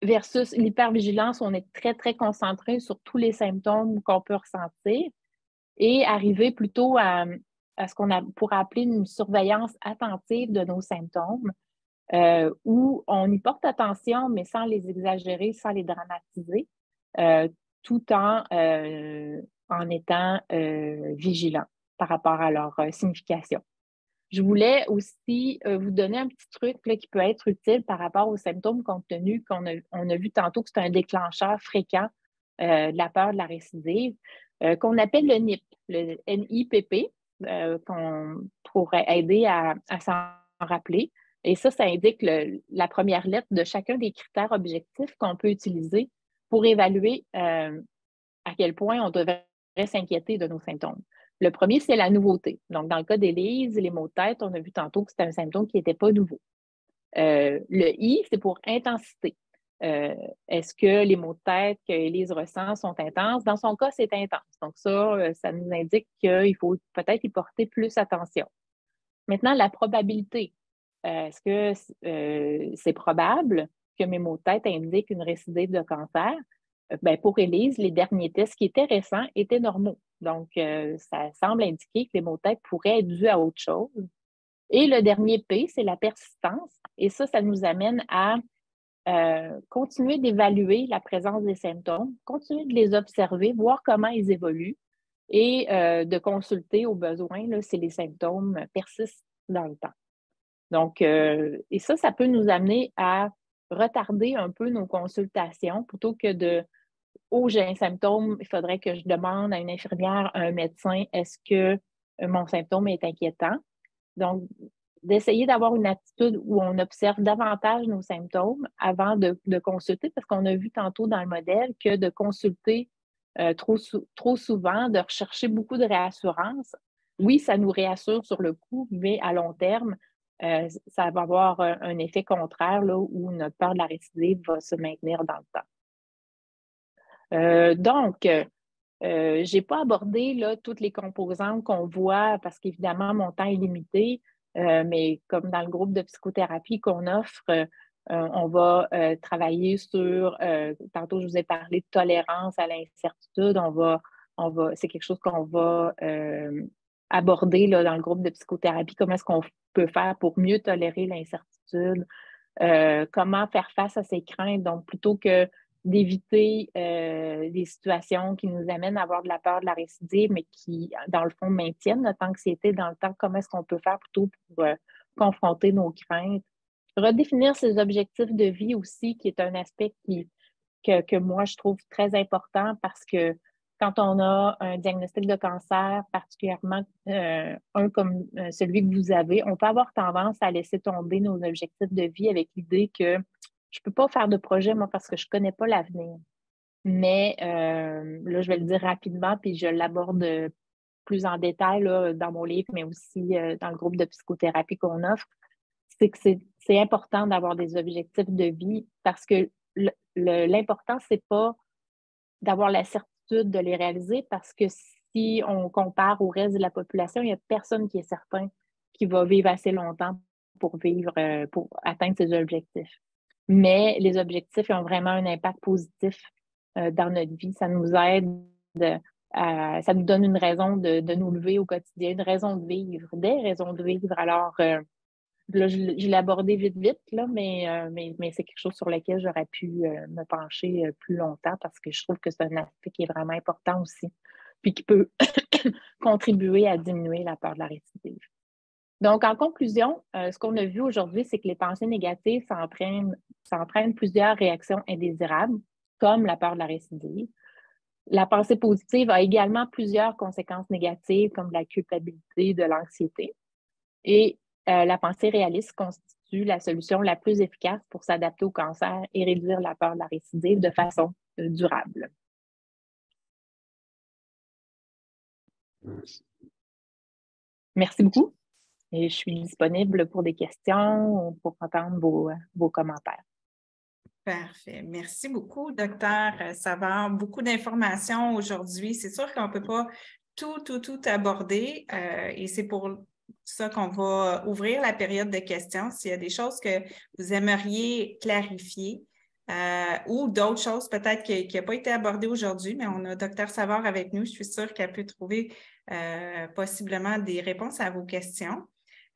versus l'hypervigilance où on est très, très concentré sur tous les symptômes qu'on peut ressentir et arriver plutôt à ce qu'on pourrait appeler une surveillance attentive de nos symptômes. Où on y porte attention, mais sans les exagérer, sans les dramatiser, tout en étant vigilant par rapport à leur signification. Je voulais aussi vous donner un petit truc là, qui peut être utile par rapport aux symptômes compte tenu qu'on a vu tantôt que c'est un déclencheur fréquent de la peur de la récidive, qu'on appelle le NIP, le NIPP, qu'on pourrait aider à s'en rappeler. Et ça indique la première lettre de chacun des critères objectifs qu'on peut utiliser pour évaluer à quel point on devrait s'inquiéter de nos symptômes. Le premier, c'est la nouveauté. Donc, dans le cas d'Élise, les maux de tête, on a vu tantôt que c'était un symptôme qui n'était pas nouveau. Le I, c'est pour intensité. Est-ce que les maux de tête qu'Élise ressent sont intenses? Dans son cas, c'est intense. Donc, ça nous indique qu'il faut peut-être y porter plus attention. Maintenant, la probabilité. Est-ce que c'est probable que mes maux de tête indiquent une récidive de cancer? Pour Élise, les derniers tests qui étaient récents étaient normaux. Donc, ça semble indiquer que les maux de tête pourraient être dus à autre chose. Et le dernier P, c'est la persistance. Et ça nous amène à continuer d'évaluer la présence des symptômes, continuer de les observer, voir comment ils évoluent et de consulter au besoin là, si les symptômes persistent dans le temps. Donc, et ça peut nous amener à retarder un peu nos consultations plutôt que de « Oh, j'ai un symptôme, il faudrait que je demande à une infirmière, à un médecin, est-ce que mon symptôme est inquiétant? » Donc, d'essayer d'avoir une attitude où on observe davantage nos symptômes avant de consulter, parce qu'on a vu tantôt dans le modèle que de consulter trop souvent, de rechercher beaucoup de réassurance, oui, ça nous réassure sur le coup, mais à long terme, ça va avoir un effet contraire là, où notre peur de la récidive va se maintenir dans le temps. Donc, je n'ai pas abordé là, toutes les composantes qu'on voit parce qu'évidemment, mon temps est limité, mais comme dans le groupe de psychothérapie qu'on offre, on va travailler sur, tantôt je vous ai parlé de tolérance à l'incertitude, c'est quelque chose qu'on va aborder là, dans le groupe de psychothérapie, comment est-ce qu'on peut faire pour mieux tolérer l'incertitude, comment faire face à ces craintes, donc plutôt que d'éviter des situations qui nous amènent à avoir de la peur de la récidive, mais qui, dans le fond, maintiennent notre anxiété dans le temps. Comment est-ce qu'on peut faire plutôt pour confronter nos craintes? Redéfinir ses objectifs de vie aussi, qui est un aspect que moi, je trouve très important parce que quand on a un diagnostic de cancer, particulièrement un comme celui que vous avez, on peut avoir tendance à laisser tomber nos objectifs de vie avec l'idée que je ne peux pas faire de projet, moi, parce que je ne connais pas l'avenir. Mais là, je vais le dire rapidement, puis je l'aborde plus en détail là, dans mon livre, mais aussi dans le groupe de psychothérapie qu'on offre. C'est que c'est important d'avoir des objectifs de vie parce que l'important, ce n'est pas d'avoir la certitude de les réaliser parce que si on compare au reste de la population, il n'y a personne qui est certain qui va vivre assez longtemps pour atteindre ses objectifs. Mais les objectifs ont vraiment un impact positif dans notre vie. Ça nous aide, ça nous donne une raison de nous lever au quotidien, une raison de vivre, des raisons de vivre. Alors, là, je l'ai abordé vite, là, mais c'est quelque chose sur lequel j'aurais pu me pencher plus longtemps parce que je trouve que c'est un aspect qui est vraiment important aussi, puis qui peut contribuer à diminuer la peur de la récidive. Donc, en conclusion, ce qu'on a vu aujourd'hui, c'est que les pensées négatives s'entraînent plusieurs réactions indésirables, comme la peur de la récidive. La pensée positive a également plusieurs conséquences négatives comme de la culpabilité, de l'anxiété. Et la pensée réaliste constitue la solution la plus efficace pour s'adapter au cancer et réduire la peur de la récidive de façon durable. Merci beaucoup. Et je suis disponible pour des questions ou pour entendre vos commentaires. Parfait. Merci beaucoup, docteur Savard. Beaucoup d'informations aujourd'hui. C'est sûr qu'on ne peut pas tout aborder et c'est pour ça qu'on va ouvrir la période de questions. S'il y a des choses que vous aimeriez clarifier ou d'autres choses peut-être qui n'ont pas été abordées aujourd'hui, mais on a docteur Savard avec nous. Je suis sûre qu'elle peut trouver possiblement des réponses à vos questions.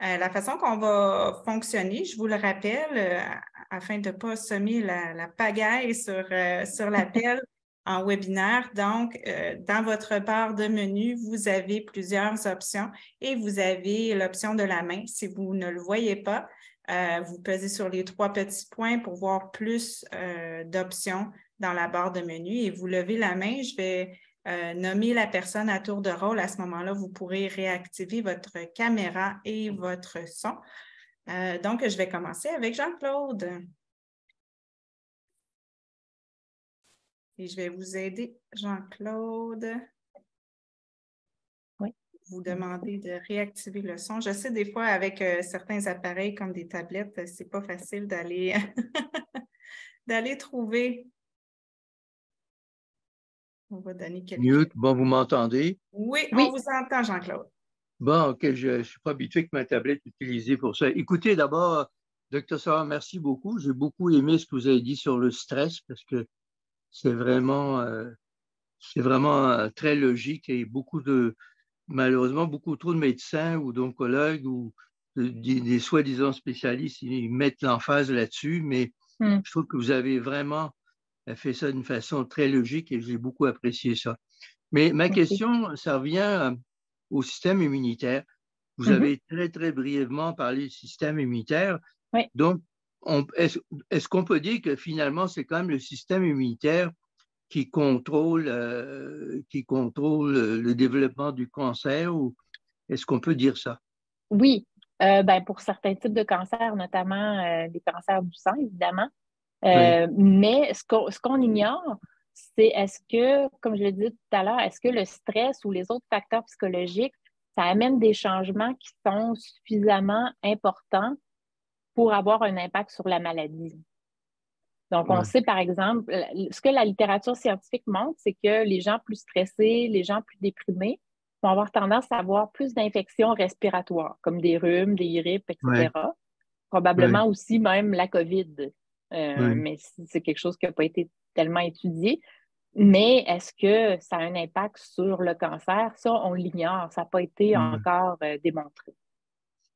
La façon qu'on va fonctionner, je vous le rappelle, afin de ne pas semer la pagaille sur l'appel en webinaire. Donc, dans votre barre de menu, vous avez plusieurs options et vous avez l'option de la main. Si vous ne le voyez pas, vous pesez sur les 3 petits points pour voir plus d'options dans la barre de menu et vous levez la main. Je vais nommer la personne à tour de rôle. À ce moment-là, vous pourrez réactiver votre caméra et votre son. Donc, je vais commencer avec Jean-Claude. Et je vais vous aider, Jean-Claude. Oui. Vous demander de réactiver le son. Je sais des fois avec certains appareils comme des tablettes, c'est pas facile d'aller d'aller trouver. On va donner quelques... Mute, bon, vous m'entendez? Oui, Oui. on vous entend, Jean-Claude. Bon, OK, je ne suis pas habitué que ma tablette est utilisée pour ça. Écoutez, d'abord, Dr. Savard, merci beaucoup. J'ai beaucoup aimé ce que vous avez dit sur le stress parce que c'est vraiment très logique et malheureusement, beaucoup trop de médecins ou d'oncologues ou des soi-disant spécialistes, ils mettent l'emphase là-dessus, mais je trouve que vous avez vraiment fait ça d'une façon très logique et j'ai beaucoup apprécié ça. Mais ma question, ça revient au système immunitaire. Vous avez très, très brièvement parlé du système immunitaire. Oui. Donc, est-ce qu'on peut dire que finalement, c'est quand même le système immunitaire qui contrôle le développement du cancer ou est-ce qu'on peut dire ça? Oui, pour certains types de cancers, notamment les cancers du sang, évidemment. Oui. Mais ce qu'on ignore, c'est est-ce que, comme je l'ai dit tout à l'heure, est-ce que le stress ou les autres facteurs psychologiques, ça amène des changements qui sont suffisamment importants pour avoir un impact sur la maladie? Donc, on sait, par exemple, ce que la littérature scientifique montre, c'est que les gens plus stressés, les gens plus déprimés vont avoir tendance à avoir plus d'infections respiratoires, comme des rhumes, des grippes, etc. Oui. Probablement aussi même la COVID. Oui. Mais c'est quelque chose qui n'a pas été tellement étudié. Mais est-ce que ça a un impact sur le cancer? Ça, on l'ignore. Ça n'a pas été encore démontré.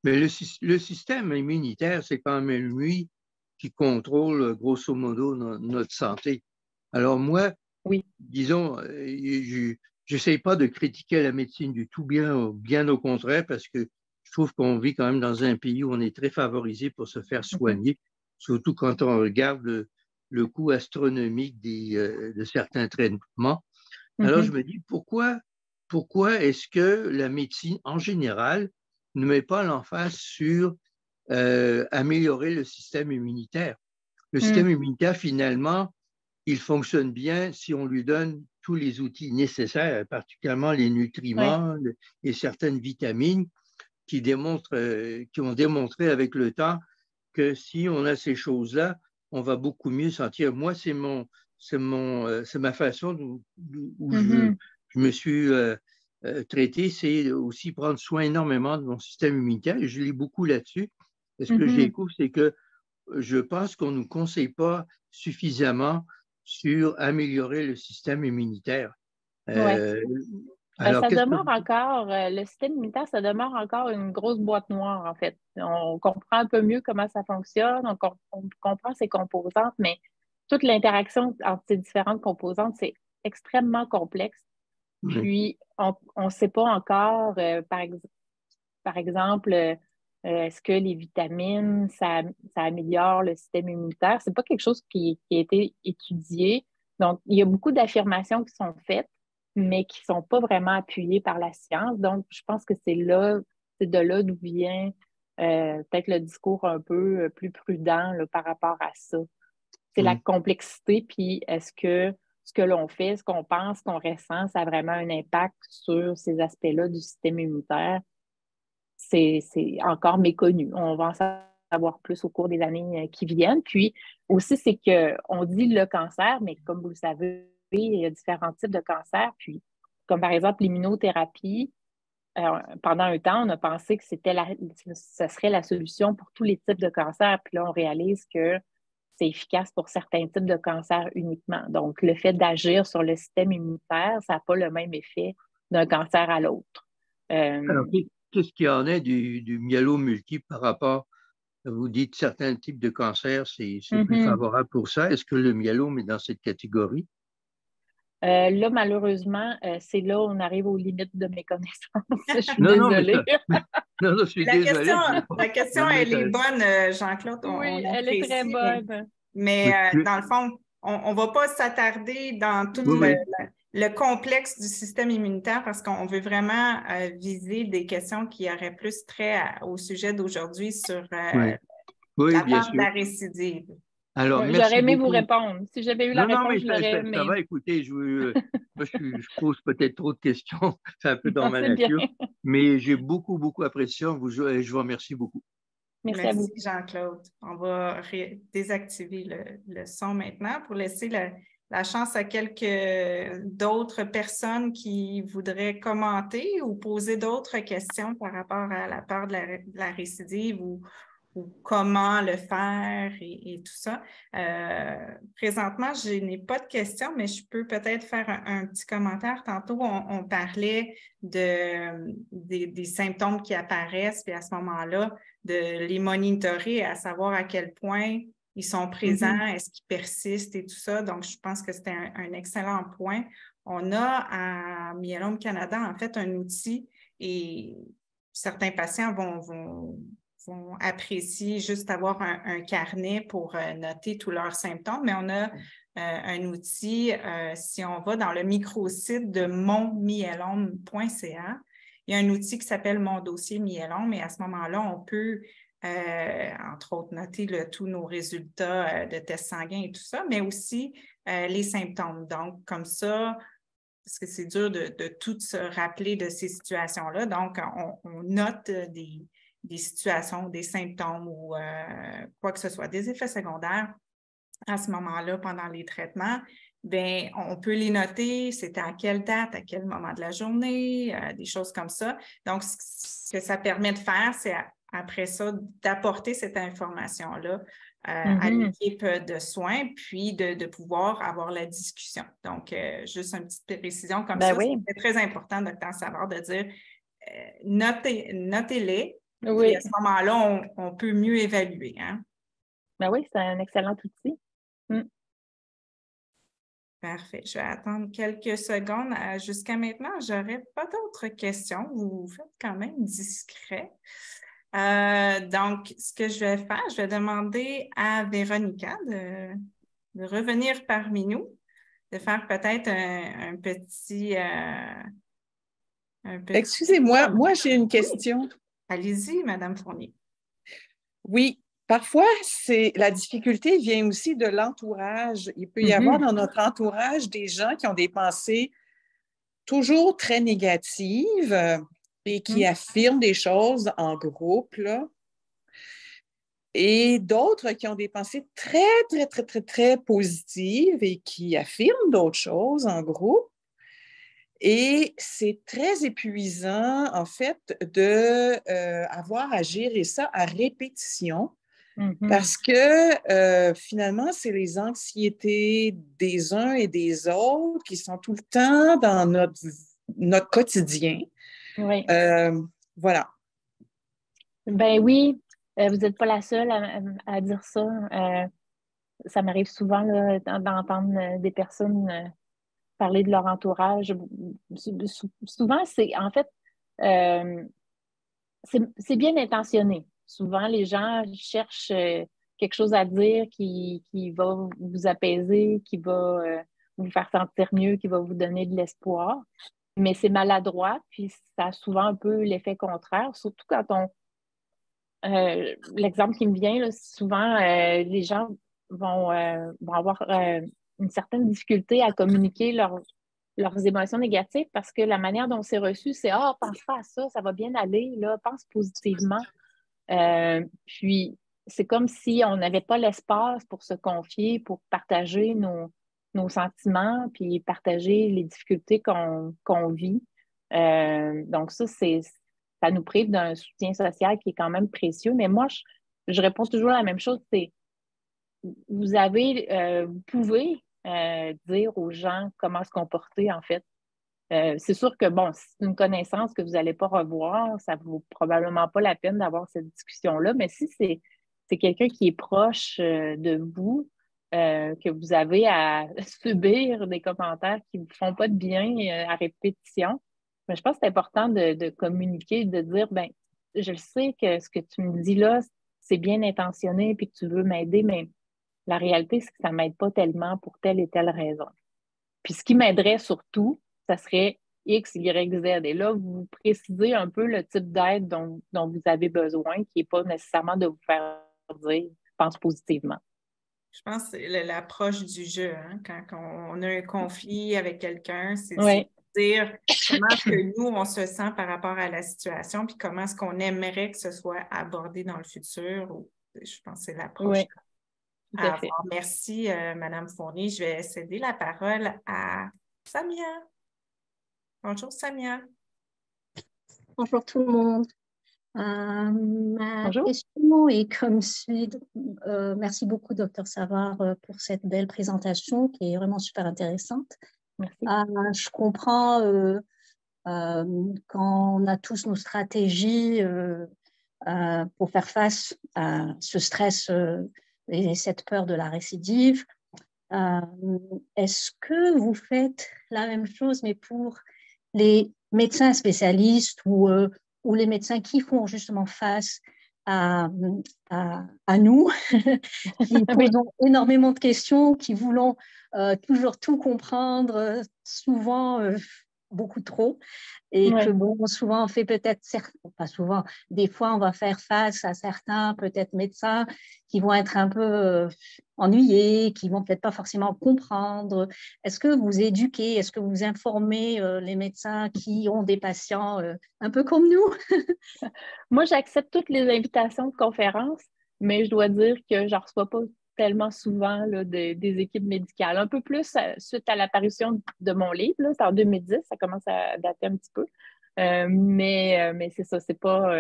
Mais le système immunitaire, c'est quand même lui qui contrôle grosso modo notre santé. Alors moi, disons, je n'essaie pas de critiquer la médecine du tout, bien au contraire, parce que je trouve qu'on vit quand même dans un pays où on est très favorisé pour se faire soigner, surtout quand on regarde le coût astronomique de certains traitements. Alors je me dis, pourquoi est-ce que la médecine en général ne met pas l'emphase sur améliorer le système immunitaire? Le système immunitaire, finalement, il fonctionne bien si on lui donne tous les outils nécessaires, particulièrement les nutriments et certaines vitamines qui ont démontré avec le temps que si on a ces choses-là, on va beaucoup mieux sentir. Moi, c'est ma façon où je me suis traité, c'est aussi prendre soin énormément de mon système immunitaire. Et je lis beaucoup là-dessus. Et ce que j'ai découvert, c'est que je pense qu'on ne nous conseille pas suffisamment sur améliorer le système immunitaire. Ça demeure encore, le système immunitaire, ça demeure encore une grosse boîte noire, en fait. On comprend un peu mieux comment ça fonctionne, on comprend ses composantes, mais toute l'interaction entre ces différentes composantes, c'est extrêmement complexe. Puis, on ne sait pas encore, par exemple, est-ce que les vitamines, ça améliore le système immunitaire? Ce n'est pas quelque chose qui a été étudié. Donc, il y a beaucoup d'affirmations qui sont faites, mais qui ne sont pas vraiment appuyées par la science. Donc, je pense que c'est de là d'où vient peut-être le discours un peu plus prudent là, par rapport à ça. C'est la complexité, puis est-ce que ce que l'on fait, ce qu'on pense, ce qu'on ressent, ça a vraiment un impact sur ces aspects-là du système immunitaire? C'est encore méconnu. On va en savoir plus au cours des années qui viennent. Puis aussi, c'est qu'on dit le cancer, mais comme vous le savez, il y a différents types de cancers. Puis, comme par exemple l'immunothérapie, pendant un temps, on a pensé que ce serait la solution pour tous les types de cancers. Puis là, on réalise que c'est efficace pour certains types de cancers uniquement. Donc, le fait d'agir sur le système immunitaire, ça n'a pas le même effet d'un cancer à l'autre. Alors, qu'est-ce qu'il y en est du myélome multiple par rapport, vous dites certains types de cancers, c'est plus favorable pour ça. Est-ce que le myélome est dans cette catégorie? Là, malheureusement, c'est là où on arrive aux limites de mes connaissances. Je suis désolée. Non, je suis désolé. La question, elle est bonne, Jean-Claude. Oui, elle est très bonne. Mais dans le fond, on ne va pas s'attarder dans tout le complexe du système immunitaire parce qu'on veut vraiment viser des questions qui auraient plus trait au sujet d'aujourd'hui sur la part de la récidive. Alors, j'aurais aimé vous répondre. Si j'avais eu la réponse, mais je l'aurais aimé. Ça va, écoutez, je pose peut-être trop de questions, c'est un peu dans ma nature, mais j'ai beaucoup apprécié, je vous remercie beaucoup. Merci à vous. Jean-Claude. On va désactiver le son maintenant pour laisser la chance à quelques d'autres personnes qui voudraient commenter ou poser d'autres questions par rapport à la peur de la récidive ou comment le faire et tout ça. Présentement, je n'ai pas de questions, mais je peux peut-être faire un petit commentaire. Tantôt, on parlait des symptômes qui apparaissent, puis à ce moment-là, de les monitorer, à savoir à quel point ils sont présents, est-ce qu'ils persistent et tout ça. Donc, je pense que c'était un excellent point. On a à Myélome Canada, en fait, un outil et certains patients vont apprécier juste avoir un carnet pour noter tous leurs symptômes, mais on a un outil, si on va dans le microsite de monmyélome.ca, il y a un outil qui s'appelle Mon dossier myélome et à ce moment-là, on peut, entre autres, noter tous nos résultats de tests sanguins et tout ça, mais aussi les symptômes. Donc, comme ça, parce que c'est dur de tout se rappeler de ces situations-là, donc on note des situations, des symptômes ou quoi que ce soit, des effets secondaires à ce moment-là pendant les traitements, bien, on peut les noter, c'était à quelle date, à quel moment de la journée, des choses comme ça. Donc, ce que ça permet de faire, c'est après ça, d'apporter cette information-là à l'équipe de soins, puis de pouvoir avoir la discussion. Donc, juste une petite précision comme ça, c'est très important, Dr. Savard, de dire notez-les. Puis à ce moment-là, on peut mieux évaluer. Hein? Ben oui, c'est un excellent outil. Parfait. Je vais attendre quelques secondes. Jusqu'à maintenant, je n'aurais pas d'autres questions. Vous faites quand même discret. Donc, ce que je vais faire, je vais demander à Véronica de revenir parmi nous, de faire peut-être un petit... Excusez-moi, moi j'ai une question. Allez-y, Madame Fournier. Oui, parfois, la difficulté vient aussi de l'entourage. Il peut y avoir dans notre entourage des gens qui ont des pensées toujours très négatives et qui affirment des choses en groupe, là. Et d'autres qui ont des pensées très, très, très, très, très positives et qui affirment d'autres choses en groupe. Et c'est très épuisant, en fait, d'avoir à gérer ça à répétition parce que finalement, c'est les anxiétés des uns et des autres qui sont tout le temps dans notre quotidien. Oui. Voilà. Ben oui, vous n'êtes pas la seule à dire ça. Ça m'arrive souvent là, d'entendre des personnes parler de leur entourage. Souvent, c'est en fait, c'est bien intentionné. Souvent, les gens cherchent quelque chose à dire qui va vous apaiser, qui va vous faire sentir mieux, qui va vous donner de l'espoir. Mais c'est maladroit, puis ça a souvent un peu l'effet contraire, surtout quand l'exemple qui me vient, là, souvent, les gens vont avoir une certaine difficulté à communiquer leurs émotions négatives parce que la manière dont c'est reçu, c'est « Ah, pense pas à ça, ça va bien aller, là, pense positivement. » Puis, c'est comme si on n'avait pas l'espace pour se confier, pour partager nos sentiments, puis partager les difficultés qu'on vit. Donc, ça nous prive d'un soutien social qui est quand même précieux. Mais moi, je réponds toujours la même chose, c'est vous pouvez dire aux gens comment se comporter, en fait. C'est sûr que, bon, c'est une connaissance que vous n'allez pas revoir, ça ne vaut probablement pas la peine d'avoir cette discussion-là, mais si c'est quelqu'un qui est proche de vous, que vous avez à subir des commentaires qui ne vous font pas de bien à répétition, mais je pense que c'est important de communiquer, de dire, ben, je le sais que ce que tu me dis là, c'est bien intentionné puis que tu veux m'aider, mais la réalité, c'est que ça ne m'aide pas tellement pour telle et telle raison. Puis ce qui m'aiderait surtout, ça serait X, Y, Z. Et là, vous précisez un peu le type d'aide dont vous avez besoin, qui n'est pas nécessairement de vous faire dire pense positivement. Je pense que c'est l'approche du jeu. Hein? Quand on a un conflit avec quelqu'un, c'est de dire comment est-ce que nous, on se sent par rapport à la situation, puis comment est-ce qu'on aimerait que ce soit abordé dans le futur. Je pense que c'est l'approche à avoir. Merci, Mme Fournier. Je vais céder la parole à Samia. Bonjour, Samia. Bonjour tout le monde. Ma question est comme suit. Merci beaucoup, Dr Savard, pour cette belle présentation qui est vraiment super intéressante. Merci. Je comprends quand on a tous nos stratégies pour faire face à ce stress et cette peur de la récidive. Est-ce que vous faites la même chose, mais pour les médecins spécialistes ou les médecins qui font justement face à nous, qui posons énormément de questions, qui voulons toujours tout comprendre, souvent beaucoup trop, et que bon, souvent on fait peut-être, pas souvent, des fois on va faire face à certains peut-être médecins qui vont être un peu ennuyés, qui vont peut-être pas forcément comprendre. Est-ce que vous éduquez, est-ce que vous informez les médecins qui ont des patients un peu comme nous? Moi, j'accepte toutes les invitations de conférences, mais je dois dire que je ne reçois pas tellement souvent là, des équipes médicales. Un peu plus suite à l'apparition de mon livre, c'est en 2010, ça commence à dater un petit peu. Mais c'est ça, c'est pas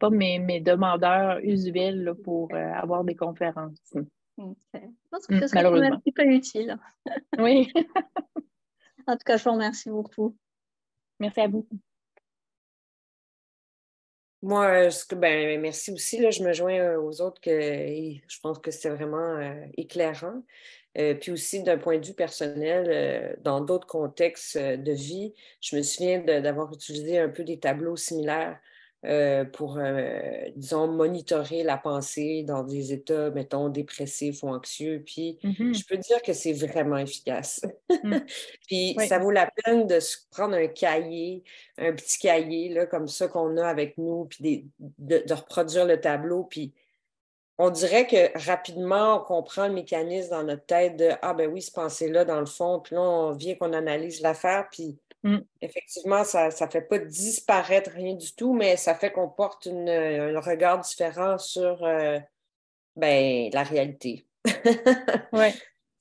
mes demandeurs usuels là, pour avoir des conférences. Je pense que ce serait quand même un petit peu utile. Oui. En tout cas, je vous remercie beaucoup. Merci à vous. Moi, merci aussi. Là, je me joins aux autres que je pense que c'est vraiment éclairant. Puis aussi, d'un point de vue personnel, dans d'autres contextes de vie, je me souviens d'avoir utilisé un peu des tableaux similaires pour, disons, monitorer la pensée dans des états, mettons, dépressifs ou anxieux. Puis, je peux dire que c'est vraiment efficace. Puis, ça vaut la peine de se prendre un petit cahier, là, comme ça qu'on a avec nous, puis de reproduire le tableau. Puis, on dirait que rapidement, on comprend le mécanisme dans notre tête de « Ah, ben oui, ce pensée-là, dans le fond. » Puis là, on vient qu'on analyse l'affaire, puis effectivement, ça ne fait pas disparaître rien du tout, mais ça fait qu'on porte un regard différent sur la réalité. Oui,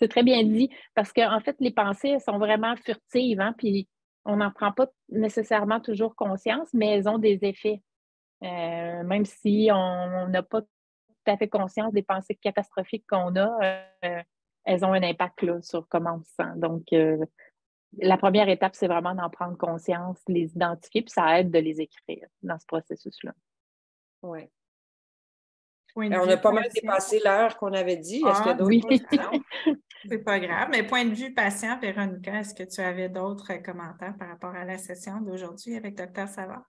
c'est très bien dit, parce qu'en fait, les pensées, elles sont vraiment furtives, hein, puis on n'en prend pas nécessairement toujours conscience, mais elles ont des effets. Même si on n'a pas tout à fait conscience des pensées catastrophiques qu'on a, elles ont un impact là, sur comment on se sent. Donc, la première étape, c'est vraiment d'en prendre conscience, les identifier, puis ça aide de les écrire dans ce processus-là. Oui. On a pas mal dépassé l'heure qu'on avait dit. Est-ce qu'il y a d'autres questions? C'est pas grave. Mais point de vue patient, Véronica, est-ce que tu avais d'autres commentaires par rapport à la session d'aujourd'hui avec Dr Savard?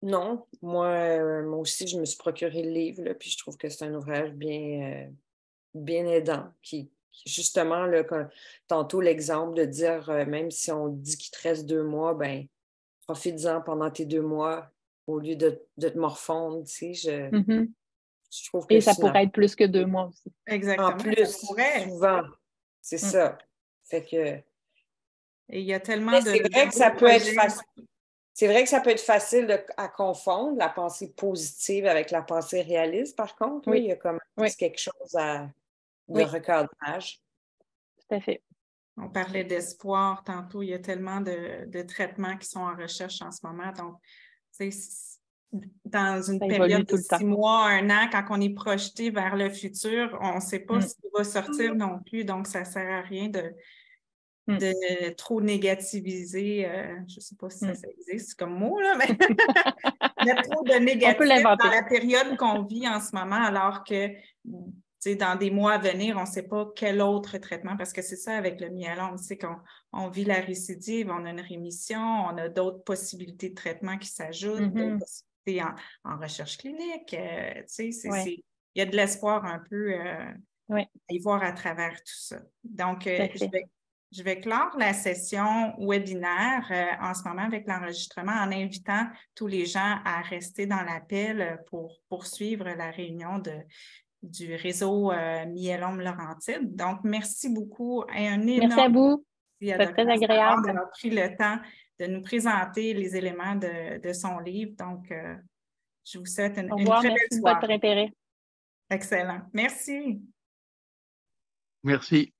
Non. Moi aussi, je me suis procuré le livre, là, puis je trouve que c'est un ouvrage bien aidant qui justement, là, tantôt, l'exemple de dire, même si on dit qu'il te reste 2 mois, ben profite-en pendant tes 2 mois au lieu de te morfondre, tu sais, je trouve que et ça pourrait être plus que 2 mois aussi. Exactement. En plus, souvent, c'est ça. Fait que... Et il y a tellement de... C'est vrai que ça peut être facile. C'est vrai que ça peut être facile à confondre la pensée positive avec la pensée réaliste, par contre. Oui. Il y a comme quelque chose de recadrage. Tout à fait. On parlait d'espoir tantôt. Il y a tellement de traitements qui sont en recherche en ce moment. Donc, dans une période de 6 mois, 1 an, quand on est projeté vers le futur, on ne sait pas ce qui va sortir non plus. Donc, ça ne sert à rien de trop négativiser, je ne sais pas si ça existe comme mot, là, mais mettre trop de négatif dans la période qu'on vit en ce moment, alors que dans des mois à venir, on ne sait pas quel autre traitement, parce que c'est ça avec le myélome, c'est qu'on vit la récidive, on a une rémission, on a d'autres possibilités de traitement qui s'ajoutent, d'autres possibilités en recherche clinique, il y a de l'espoir un peu à y voir à travers tout ça. Donc, je vais clore la session webinaire en ce moment avec l'enregistrement en invitant tous les gens à rester dans l'appel pour poursuivre la réunion du réseau Myélome Laurentide. Donc, merci beaucoup. Merci à vous. C'est très agréable d'avoir pris le temps de nous présenter les éléments de son livre. Donc, je vous souhaite une très belle soirée. Merci de votre intérêt. Excellent. Merci. Merci.